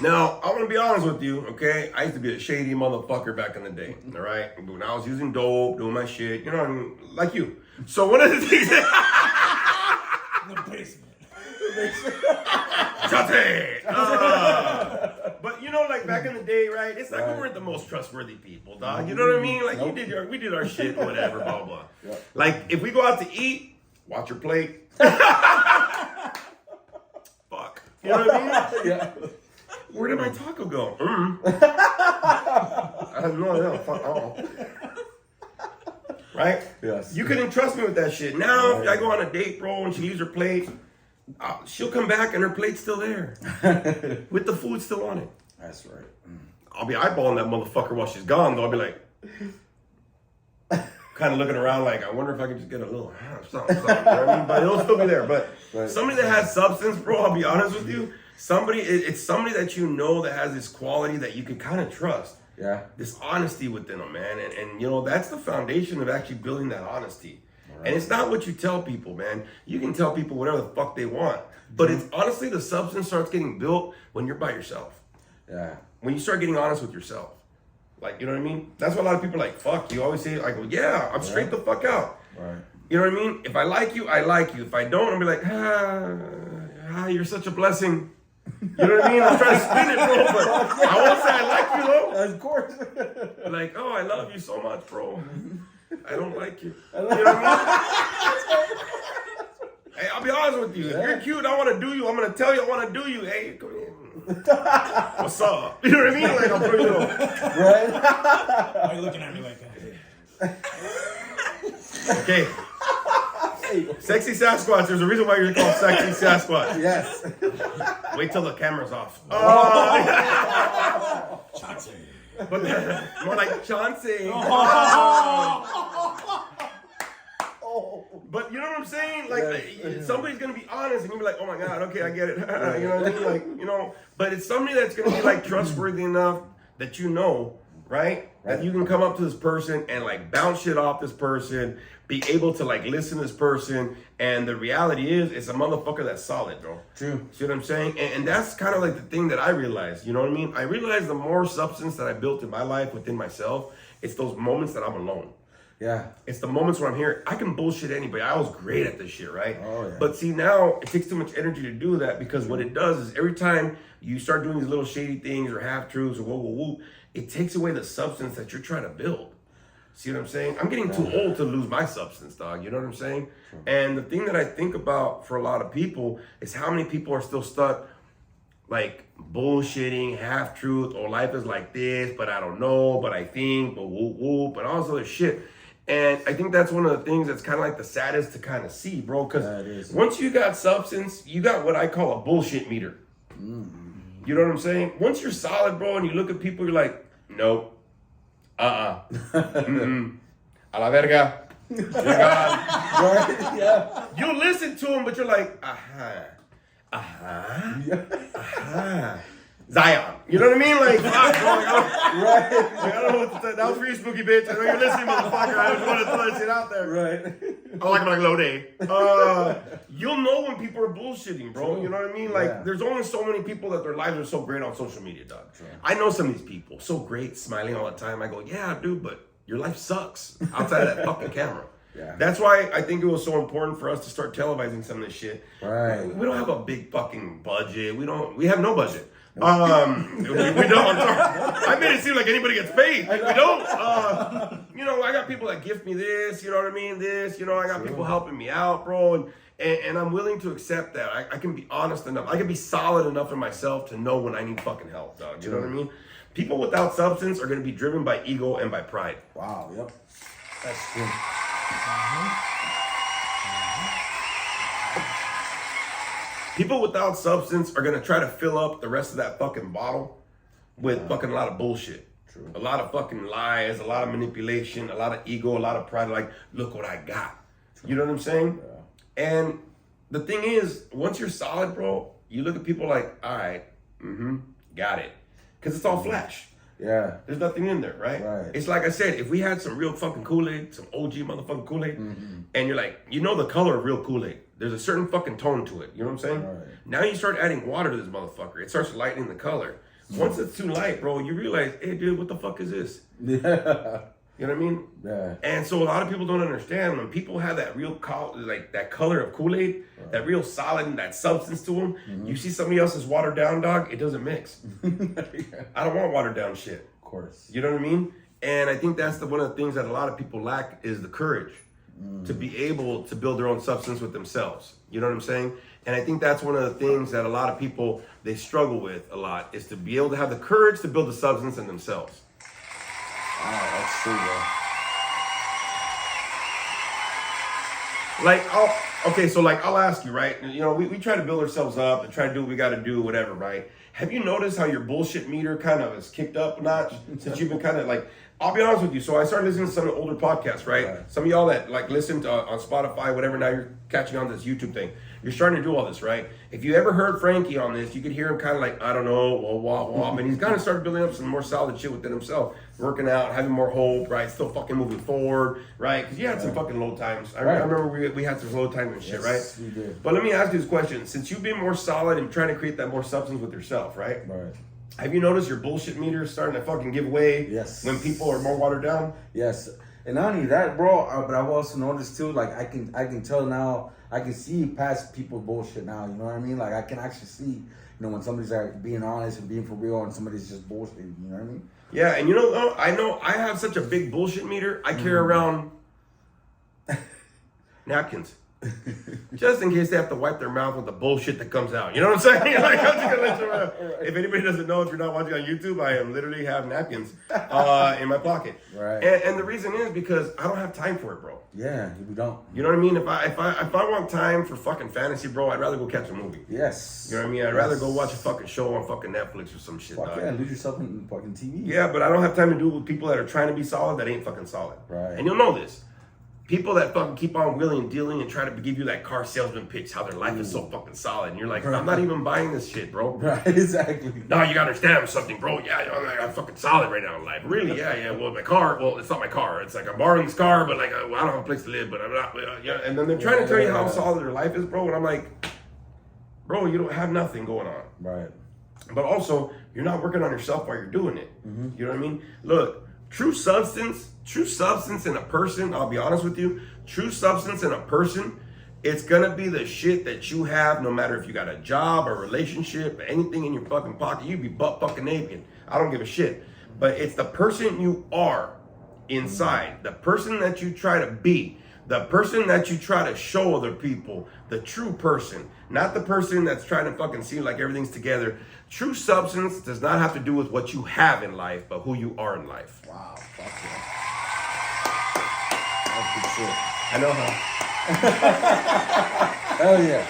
Now, I want to be honest with you, okay? I used to be a shady motherfucker back in the day, all right? When I was using dope, doing my shit, you know what I mean? Like you. So one of the things that... in the basement. But you know, like back in the day, right? It's like we weren't the most trustworthy people, dog. You know what I mean? Like we did our shit, whatever, blah blah. Yeah. Like if we go out to eat, watch your plate. Fuck. You know what I mean? Yeah. Where did my taco go? I have no idea. Fuck all. Right? Yes. You couldn't trust me with that shit. Now, if I go on a date, bro, and she leaves her plate, she'll come back and her plate's still there. With the food still on it. That's right. I'll be eyeballing that motherfucker while she's gone, though. I'll be like, kind of looking around like, I wonder if I could just get a little something. You know what I mean? But it'll still be there. But somebody that has substance, bro, I'll be honest with you, it's somebody that you know that has this quality that you can kind of trust. Yeah. This honesty within them, man. And you know, that's the foundation of actually building that honesty. Right. And it's not what you tell people, man. You can tell people whatever the fuck they want. But it's honestly, the substance starts getting built when you're by yourself. Yeah. When you start getting honest with yourself. Like, you know what I mean? That's why a lot of people are like, fuck. You always say, like, well, yeah, I'm straight the fuck out. Right. You know what I mean? If I like you, I like you. If I don't, I'll be like, you're such a blessing. You know what I mean? I'm trying to spin it, bro, but I won't say I like you, though. Of course. Like, oh, I love you so much, bro. I don't like you. You know what I mean? Hey, I'll be honest with you. If you're cute, I want to do you. I'm going to tell you I want to do you. Hey, come here. What's up? You know what I mean? Like, I'm pretty little. Right? Why are you looking at me like that? Okay. Sexy Sasquatch. There's a reason why you're called Sexy Sasquatch. Yes. Wait till the camera's off. Chauncey. But more like Chauncey. But you know what I'm saying? Like, somebody's gonna be honest, and you'll be like, "Oh my god, okay, I get it." You know what I mean? Like, you know. But it's somebody that's gonna be like trustworthy enough that you know, right? That you can come up to this person and like bounce shit off this person, be able to like listen to this person, and the reality is, it's a motherfucker that's solid, bro. True. See what I'm saying? And that's kind of like the thing that I realized. You know what I mean? I realized the more substance that I built in my life within myself, it's those moments that I'm alone. Yeah. It's the moments where I'm here. I can bullshit anybody. I was great at this shit, right? Oh, yeah. But see, now it takes too much energy to do that, because what it does is every time you start doing these little shady things or half-truths or whoa, it takes away the substance that you're trying to build. See what I'm saying? I'm getting too old to lose my substance, dog. You know what I'm saying? And the thing that I think about for a lot of people is how many people are still stuck like bullshitting, half truth, or life is like this, but I don't know, but I think, but whoop whoop, and all this other shit. And I think that's one of the things that's kind of like the saddest to kind of see, bro. Because once you got substance, you got what I call a bullshit meter. You know what I'm saying? Once you're solid, bro, and you look at people, you're like, nope, mm-mm, a la verga. You're gone. Right? Yeah. You listen to him, but you're like, Zion. You know what I mean? Like, fuck, bro. Right. Like, I don't know what to say. That was for you, spooky bitch. I know you're listening, motherfucker. I just wanted to throw that shit out there. Right. I like him like low day. You'll know when people are bullshitting, bro. You know what I mean? Like, there's only so many people that their lives are so great on social media, dog. I know some of these people, so great, smiling all the time. I go, yeah, dude, but your life sucks outside of that fucking camera. Yeah. That's why I think it was so important for us to start televising some of this shit. Right. We don't have a big fucking budget. We have no budget. We don't. I'm sorry. I made it seem like anybody gets paid. We don't. You know, I got people that gift me this. You know what I mean? This. You know, I got people helping me out, bro. And I'm willing to accept that. I can be honest enough. I can be solid enough in myself to know when I need fucking help, dog. You know what I mean? People without substance are going to be driven by ego and by pride. Wow. Yep. That's true. People without substance are going to try to fill up the rest of that fucking bottle with fucking a lot of bullshit. True. A lot of fucking lies, a lot of manipulation, a lot of ego, a lot of pride. Like, look what I got. You know what I'm saying? Yeah. And the thing is, once you're solid, bro, you look at people like, all right, got it. Because it's all flash. Yeah. There's nothing in there, right? It's like I said, if we had some real fucking Kool-Aid, some OG motherfucking Kool-Aid, and you're like, you know the color of real Kool-Aid. There's a certain fucking tone to it. You know what I'm saying? Right. Now you start adding water to this motherfucker. It starts lightening the color. Once it's too light, bro, you realize, hey, dude, what the fuck is this? Yeah. You know what I mean? Yeah. And so a lot of people don't understand when people have that real like that color of Kool-Aid, that real solid, that substance to them. You see somebody else's watered down, dog, it doesn't mix. I don't want watered down shit. Of course. You know what I mean? And I think that's one of the things that a lot of people lack is the courage to be able to build their own substance with themselves. You know what I'm saying? And I think that's one of the things that a lot of people, they struggle with a lot, is to be able to have the courage to build the substance in themselves. Wow, that's true, bro. Like, I'll ask you, right? You know, we try to build ourselves up and try to do what we got to do, whatever, right? Have you noticed how your bullshit meter kind of has kicked up a notch since you've been kind of like, I'll be honest with you. So I started listening to some of the older podcasts, right? Some of y'all that like listen to on Spotify, whatever, now you're catching on to this YouTube thing. You're starting to do all this, right? If you ever heard Frankie on this, you could hear him kind of like, I don't know, wah. And he's kind of started building up some more solid shit within himself. Working out, having more hope, right? Still fucking moving forward, right? Because you had some fucking low times. I remember we had some low times and shit, right? We did. But let me ask you this question. Since you've been more solid and trying to create that more substance with yourself, right? Right. Have you noticed your bullshit meter is starting to fucking give way? Yes. When people are more watered down? Yes. And not only that, bro, but I've also noticed too, like I can tell now, I can see past people's bullshit now, you know what I mean? Like I can actually see, you know, when somebody's like being honest and being for real and somebody's just bullshit, you know what I mean? Yeah, and you know I have such a big bullshit meter, I carry around napkins. Just in case they have to wipe their mouth with the bullshit that comes out. You know what I'm saying? Like, I'm just gonna let you know. If anybody doesn't know, if you're not watching on YouTube, I am literally have napkins in my pocket. Right. And the reason is because I don't have time for it, bro. Yeah, we don't. You know what I mean? If I want time for fucking fantasy, bro, I'd rather go catch a movie. Yes. You know what I mean? I'd rather go watch a fucking show on fucking Netflix or some shit. Fuck yeah, lose yourself in fucking TV. Yeah, but I don't have time to do it with people that are trying to be solid that ain't fucking solid. Right. And you'll know this. People that fucking keep on wheeling and dealing and try to give you that car salesman pitch, how their life is so fucking solid. And you're like, I'm not even buying this shit, bro. Right, exactly. No, you gotta understand something, bro. Yeah, I'm fucking solid right now in life. Really? Yeah. Well, my car, it's not my car. It's like I'm borrowing this car, but like, I don't have a place to live, but I'm not, yeah. And then they're trying to tell you how solid their life is, bro. And I'm like, bro, you don't have nothing going on. Right. But also, you're not working on yourself while you're doing it. You know what I mean? Look, true substance in a person, I'll be honest with you, true substance in a person, it's gonna be the shit that you have no matter if you got a job, a relationship, anything in your fucking pocket. You'd be butt fucking naked. I don't give a shit. But it's the person you are inside, the person that you try to be, The person that you try to show other people, the true person, not the person that's trying to fucking seem like everything's together. True substance does not have to do with what you have in life, but who you are in life. Wow, fuck yeah. That's good shit. I know, huh? Hell yeah.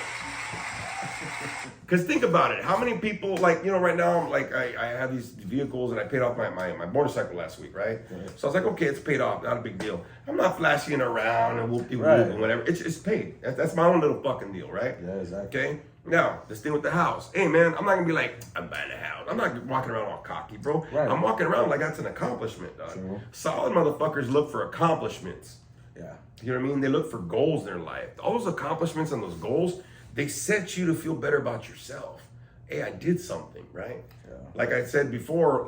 Because think about it. How many people, like, you know, right now, like, I have these vehicles and I paid off my motorcycle last week, right? So I was like, okay, it's paid off. Not a big deal. I'm not flashing around and whoop-de-whoop and whatever. It's paid. That's my own little fucking deal, right? Yeah, exactly. Okay? Now, this thing with the house. Hey, man, I'm not going to be like, I'm buying a house. I'm not walking around all cocky, bro. Right. I'm walking around like that's an accomplishment, dog. True. Solid motherfuckers look for accomplishments. Yeah. You know what I mean? They look for goals in their life. All those accomplishments and those goals, they set you to feel better about yourself. Hey, I did something, right? Yeah. Like I said before,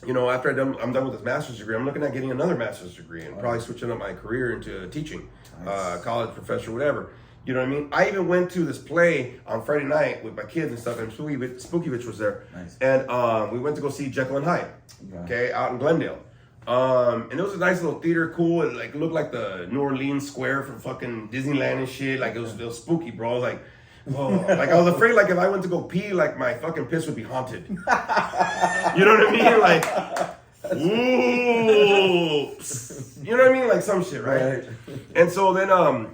you know, after I'm done with this master's degree, I'm looking at getting another master's degree and probably switching up my career into teaching, college professor, whatever. You know what I mean? I even went to this play on Friday night with my kids and stuff, and Spooky Bitch was there. Nice. And we went to go see Jekyll and Hyde, okay, out in Glendale. And it was a nice little theater, cool. It like looked like the New Orleans Square from fucking Disneyland and shit. Like it was spooky, bro. I was like, oh, like I was afraid, like if I went to go pee, like my fucking piss would be haunted. You know what I mean? Like, ooh, you know what I mean? Like some shit, right? And so then,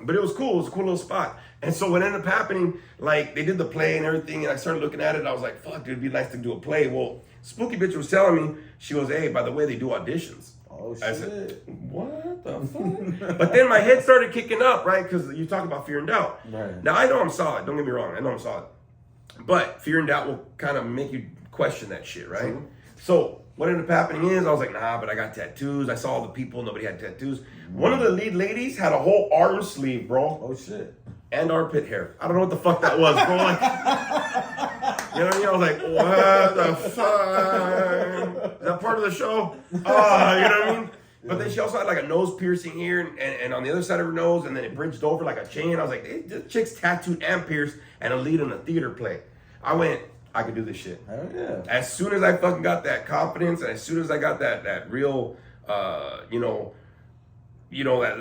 but it was cool. It was a cool little spot. And so what ended up happening, like they did the play and everything, and I started looking at it. I was like, fuck, dude, it'd be nice to do a play. Well, Spooky Bitch was telling me, she goes, hey, by the way, they do auditions. Oh, shit. I said, what the fuck? But then my head started kicking up, right? Because you talk about fear and doubt. Right. Now, I know I'm solid. Don't get me wrong. I know I'm solid. But fear and doubt will kind of make you question that shit, right? True. So what ended up happening is I was like, nah, but I got tattoos. I saw all the people. Nobody had tattoos. One of the lead ladies had a whole arm sleeve, bro. Oh, shit. And armpit hair. I don't know what the fuck that was, bro. Like, you know what I mean? I was like, what the fuck? Is that part of the show? You know what I mean? But then she also had like a nose piercing here and on the other side of her nose, and then it bridged over like a chain. I was like, hey, this chick's tattooed and pierced and a lead in a theater play. I went, I could do this shit. Hell yeah. As soon as I fucking got that confidence, and as soon as I got that real, that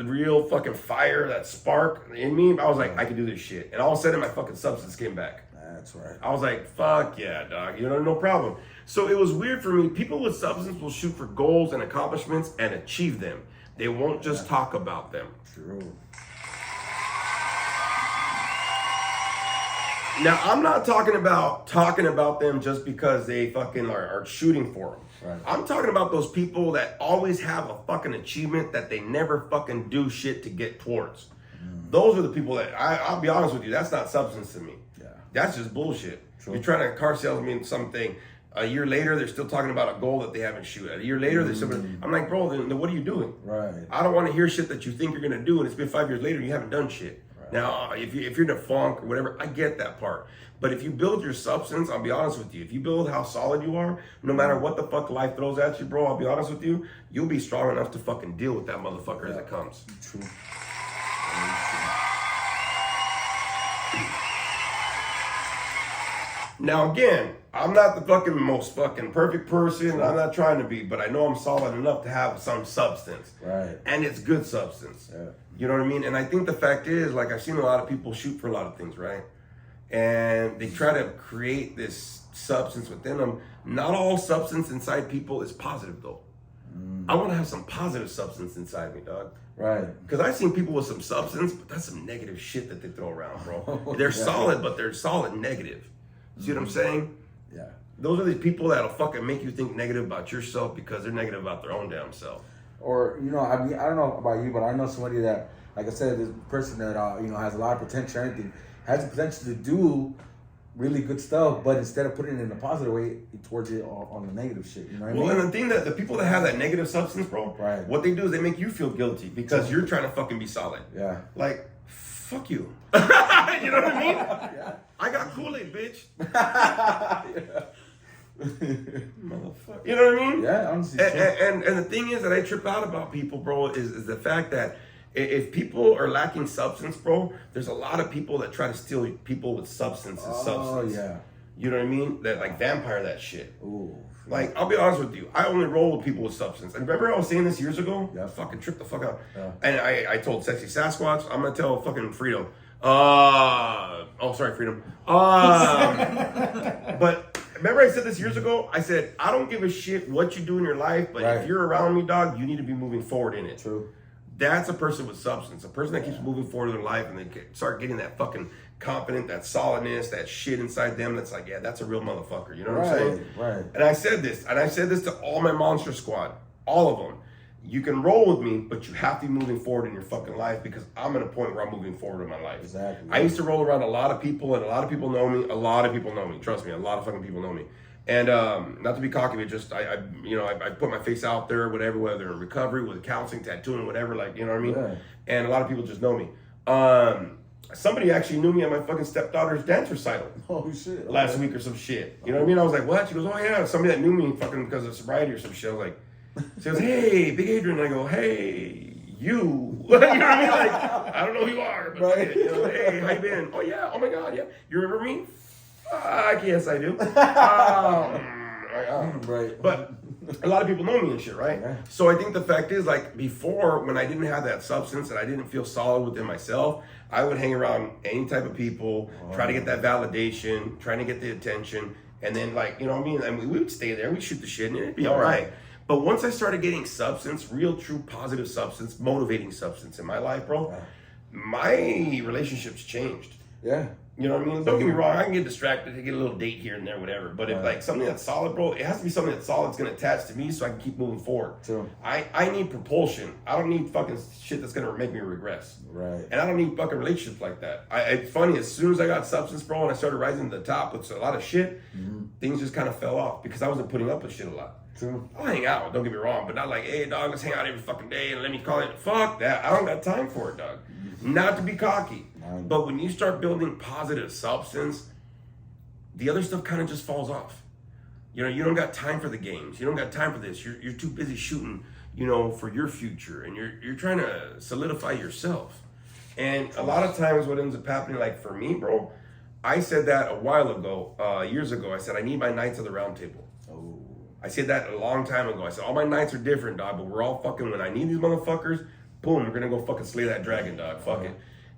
real fucking fire, that spark in me, I was like, I can do this shit. And all of a sudden, my fucking substance came back. That's right. I was like, fuck yeah, dog. You know, no problem. So it was weird for me. People with substance will shoot for goals and accomplishments and achieve them. They won't just talk about them. True. Now, I'm not talking about them just because they fucking are shooting for them. Right. I'm talking about those people that always have a fucking achievement that they never fucking do shit to get towards. Those are the people that, I'll be honest with you, that's not substance to me. Yeah. That's just bullshit. True. You're trying to car salesman something. A year later, they're still talking about a goal that they haven't shoot. A year later, they're still. I'm like, bro, then what are you doing? Right. I don't want to hear shit that you think you're gonna do, and it's been 5 years later and you haven't done shit. Right. Now, if you're in a funk or whatever, I get that part. But if you build your substance, I'll be honest with you. If you build how solid you are, no matter what the fuck life throws at you, bro, I'll be honest with you, you'll be strong enough to fucking deal with that motherfucker as it comes. True. Now again, I'm not the fucking most fucking perfect person. I'm not trying to be, but I know I'm solid enough to have some substance. Right. And it's good substance. Yeah. You know what I mean? And I think the fact is, like, I've seen a lot of people shoot for a lot of things, right? And they try to create this substance within them. Not all substance inside people is positive, though. I want to have some positive substance inside me, dog. Right. Because I've seen people with some substance, but that's some negative shit that they throw around, bro. They're solid, but they're solid negative. See what I'm saying? Yeah. Those are these people that'll fucking make you think negative about yourself because they're negative about their own damn self. Or, you know, I mean, I don't know about you, but I know somebody that, like I said, this person that, has a lot of potential and everything, has the potential to do really good stuff, but instead of putting it in a positive way, towards it on the negative shit. You know what I mean? Well, and the thing that the people that have that negative substance, bro, right. What they do is they make you feel guilty because you're trying to fucking be solid. Yeah. Like, fuck you. You know what I mean? Yeah. I got Kool-Aid, bitch. Motherfucker. You know what I mean? Yeah, honestly. And the thing is that I trip out about people, bro, is the fact that if people are lacking substance, bro, there's a lot of people that try to steal people with substance and substance. Oh, yeah. You know what I mean? That like vampire that shit. Ooh. Like, I'll be honest with you, I only roll with people with substance. And remember I was saying this years ago? Yeah. Fucking tripped the fuck out. Yeah. And I told Sexy Sasquatch, I'm gonna tell fucking Freedom. Sorry, Freedom. But remember I said this years ago? I said, I don't give a shit what you do in your life, but Right. if you're around me, dog, you need to be moving forward in it. True. That's a person with substance, a person that keeps moving forward in their life and they start getting that fucking confident, that solidness, that shit inside them. That's like, yeah, that's a real motherfucker. You know what I'm saying? Right. And I said this to all my Monster Squad, all of them. You can roll with me, but you have to be moving forward in your fucking life because I'm at a point where I'm moving forward in my life. Exactly. I used to roll around a lot of people, and a lot of people know me. A lot of people know me. Trust me, a lot of fucking people know me. And not to be cocky, but just I put my face out there, whatever, whether in recovery, with counseling, tattooing, whatever, like, you know what I mean? Yeah. And a lot of people just know me. Somebody actually knew me at my fucking stepdaughter's dance recital Oh shit. Okay. last week or some shit. You know what I mean? I was like, what? She goes, oh yeah, somebody that knew me fucking because of sobriety or some shit. I was like, she goes, hey, Big Adrian. And I go, hey, you. You know what I mean? Like, I don't know who you are, but Right. you know, hey, how you been? Oh yeah, oh my God, yeah. You remember me? Yes, I do. Right. But a lot of people know me and shit, right? Yeah. So I think the fact is, like, before, when I didn't have that substance and I didn't feel solid within myself, I would hang around any type of people, try to get that validation, trying to get the attention, and then, like, you know what I mean? I mean, we would stay there, we'd shoot the shit, and it'd be all right. But once I started getting substance, real, true, positive substance, motivating substance in my life, bro, my relationships changed. Yeah. You know what I mean? Don't get me wrong, I can get distracted, I get a little date here and there, whatever. But if like something that's solid, bro, it has to be something that's solid, that's gonna attach to me so I can keep moving forward. True. I need propulsion. I don't need fucking shit that's gonna make me regress. Right. And I don't need fucking relationships like that. It's funny, as soon as I got substance, bro, and I started rising to the top with a lot of shit, things just kind of fell off because I wasn't putting up with shit a lot. True. I'll hang out, don't get me wrong, but not like, hey, dog, let's hang out every fucking day and let me call it. Fuck that. I don't got time for it, dog. Not to be cocky. But when you start building positive substance, the other stuff kind of just falls off. You know, you don't got time for the games. You don't got time for this. You're too busy shooting, you know, for your future. And you're trying to solidify yourself. And a lot of times what ends up happening, like for me, bro, I said that a while ago, years ago. I said, I need my Knights of the Round Table. Oh. I said that a long time ago. I said, all my Knights are different, dog, but we're all fucking, when I need these motherfuckers, boom, we're gonna go fucking slay that dragon, dog. Fuck it.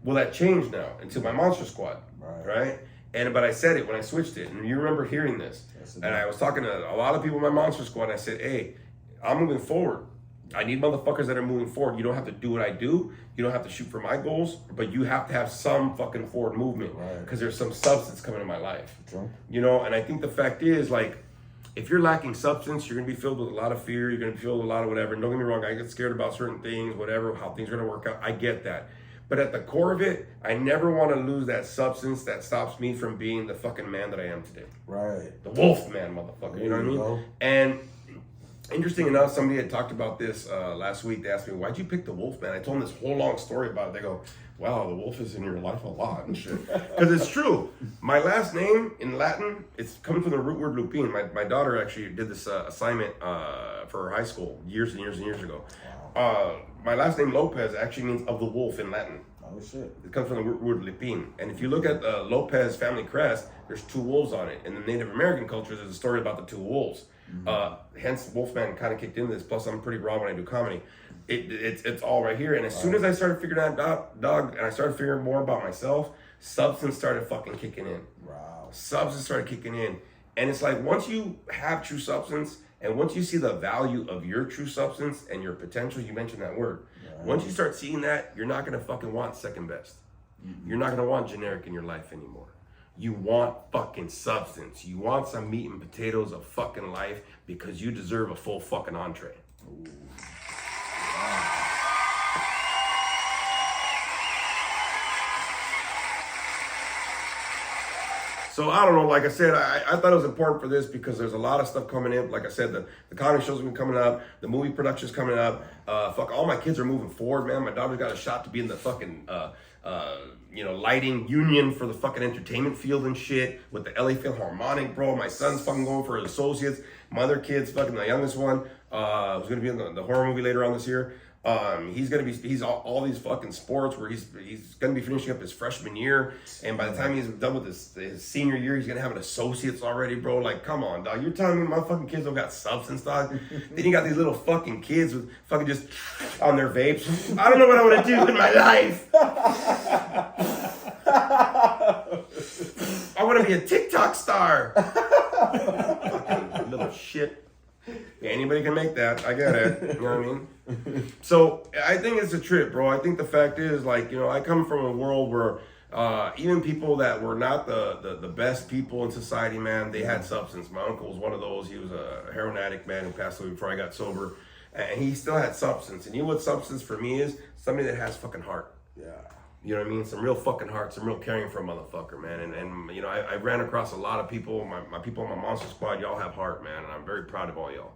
Well, that changed now into my Monster Squad, right? But I said it when I switched it, and you remember hearing this. Yes, and I was talking to a lot of people in my Monster Squad, and I said, hey, I'm moving forward. I need motherfuckers that are moving forward. You don't have to do what I do. You don't have to shoot for my goals, but you have to have some fucking forward movement because there's some substance coming in my life. True. You know, and I think the fact is, like, if you're lacking substance, you're gonna be filled with a lot of fear. You're gonna be filled with a lot of whatever. And don't get me wrong, I get scared about certain things, whatever, how things are gonna work out. I get that. But at the core of it, I never want to lose that substance that stops me from being the fucking man that I am today. Right. The wolf man, motherfucker. You know what I mean? Go. And interesting enough, somebody had talked about this last week. They asked me, why'd you pick the wolf man? I told them this whole long story about it. They go, wow, the wolf is in your life a lot and shit. Because it's true. My last name in Latin, it's coming from the root word lupine. My daughter actually did this assignment for her high school years and years and years ago. My last name Lopez actually means of the wolf in Latin. Oh shit. It comes from the root word lupine. And if you look at the Lopez family crest, there's two wolves on it. In the Native American cultures, there's a story about the two wolves. Hence, Wolfman kind of kicked into this. Plus, I'm pretty raw when I do comedy. It's all right here. And as soon as I started figuring out dog, and I started figuring more about myself, substance started fucking kicking in. Wow. Substance started kicking in. And it's like, once you have true substance, and once you see the value of your true substance and your potential, you mentioned that word. Once you start seeing that, you're not gonna fucking want second best. You're not gonna want generic in your life anymore. You want fucking substance. You want some meat and potatoes of fucking life because you deserve a full fucking entree. Ooh. So I don't know, like I said, I thought it was important for this because there's a lot of stuff coming in. Like I said, the comedy shows have been coming up, the movie production's coming up. Fuck, all my kids are moving forward, man. My daughter's got a shot to be in the fucking, lighting union for the fucking entertainment field and shit with the LA Philharmonic, bro. My son's fucking going for his associates. My other kid's fucking the youngest one, who's gonna be in the horror movie later on this year. He's all these fucking sports where he's gonna be finishing up his freshman year, and by the time he's done with his senior year, he's gonna have an associate's already, bro. Like, come on, dog. You're telling me my fucking kids don't got substance, dog? Then you got these little fucking kids with fucking just on their vapes. I don't know what I want to do in my life. I want to be a TikTok star. Fucking little shit. Yeah, anybody can make that. I get it. You know what I mean? So I think it's a trip, bro. I think the fact is, like, you know, I come from a world where even people that were not the best people in society, man, they had substance. My uncle was one of those. He was a heroin addict, man, who passed away before I got sober. And he still had substance. And you know what substance for me is? Somebody that has fucking heart. Yeah. You know what I mean? Some real fucking heart, some real caring for a motherfucker, man. And you know, I ran across a lot of people. My people on my Monster Squad, y'all have heart, man. And I'm very proud of all y'all.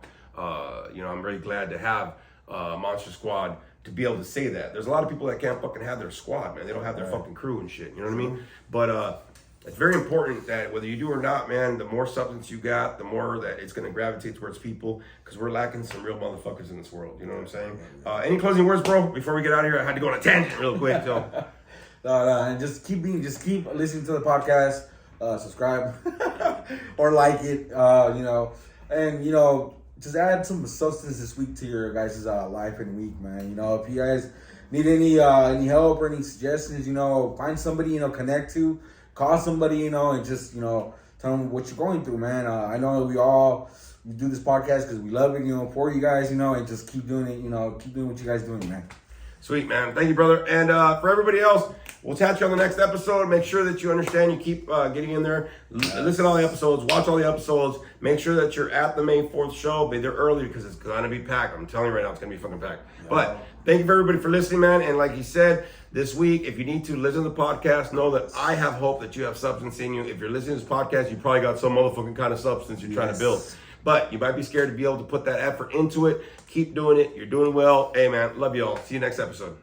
You know, I'm really glad to have Monster Squad to be able to say that. There's a lot of people that can't fucking have their squad, man. They don't have their fucking crew and shit. You know what I mean? But it's very important that whether you do or not, man, the more substance you got, the more that it's going to gravitate towards people, because we're lacking some real motherfuckers in this world. You know what I'm saying? Any closing words, bro? Before we get out of here, I had to go on a tangent real quick. So. No, and just keep listening to the podcast, subscribe or like it, you know, and you know, just add some substance this week to your guys' life and week, man. You know, if you guys need any help or any suggestions, you know, find somebody, you know, connect to, call somebody, you know, and just, you know, tell them what you're going through, man. I know we do this podcast because we love it, you know, for you guys, you know, and just keep doing it, you know, keep doing what you guys doing, man. Sweet, man. Thank you, brother. And for everybody else, we'll catch you on the next episode. Make sure that you understand, you keep getting in there. Listen to all the episodes. Watch all the episodes. Make sure that you're at the May 4th show. Be there early because it's going to be packed. I'm telling you right now, it's going to be fucking packed. Yeah. But thank you for everybody for listening, man. And like he said, this week, if you need to listen to the podcast, know that I have hope that you have substance in you. If you're listening to this podcast, you probably got some motherfucking kind of substance you're trying to build. But you might be scared to be able to put that effort into it. Keep doing it. You're doing well. Hey, man. Love you all. See you next episode.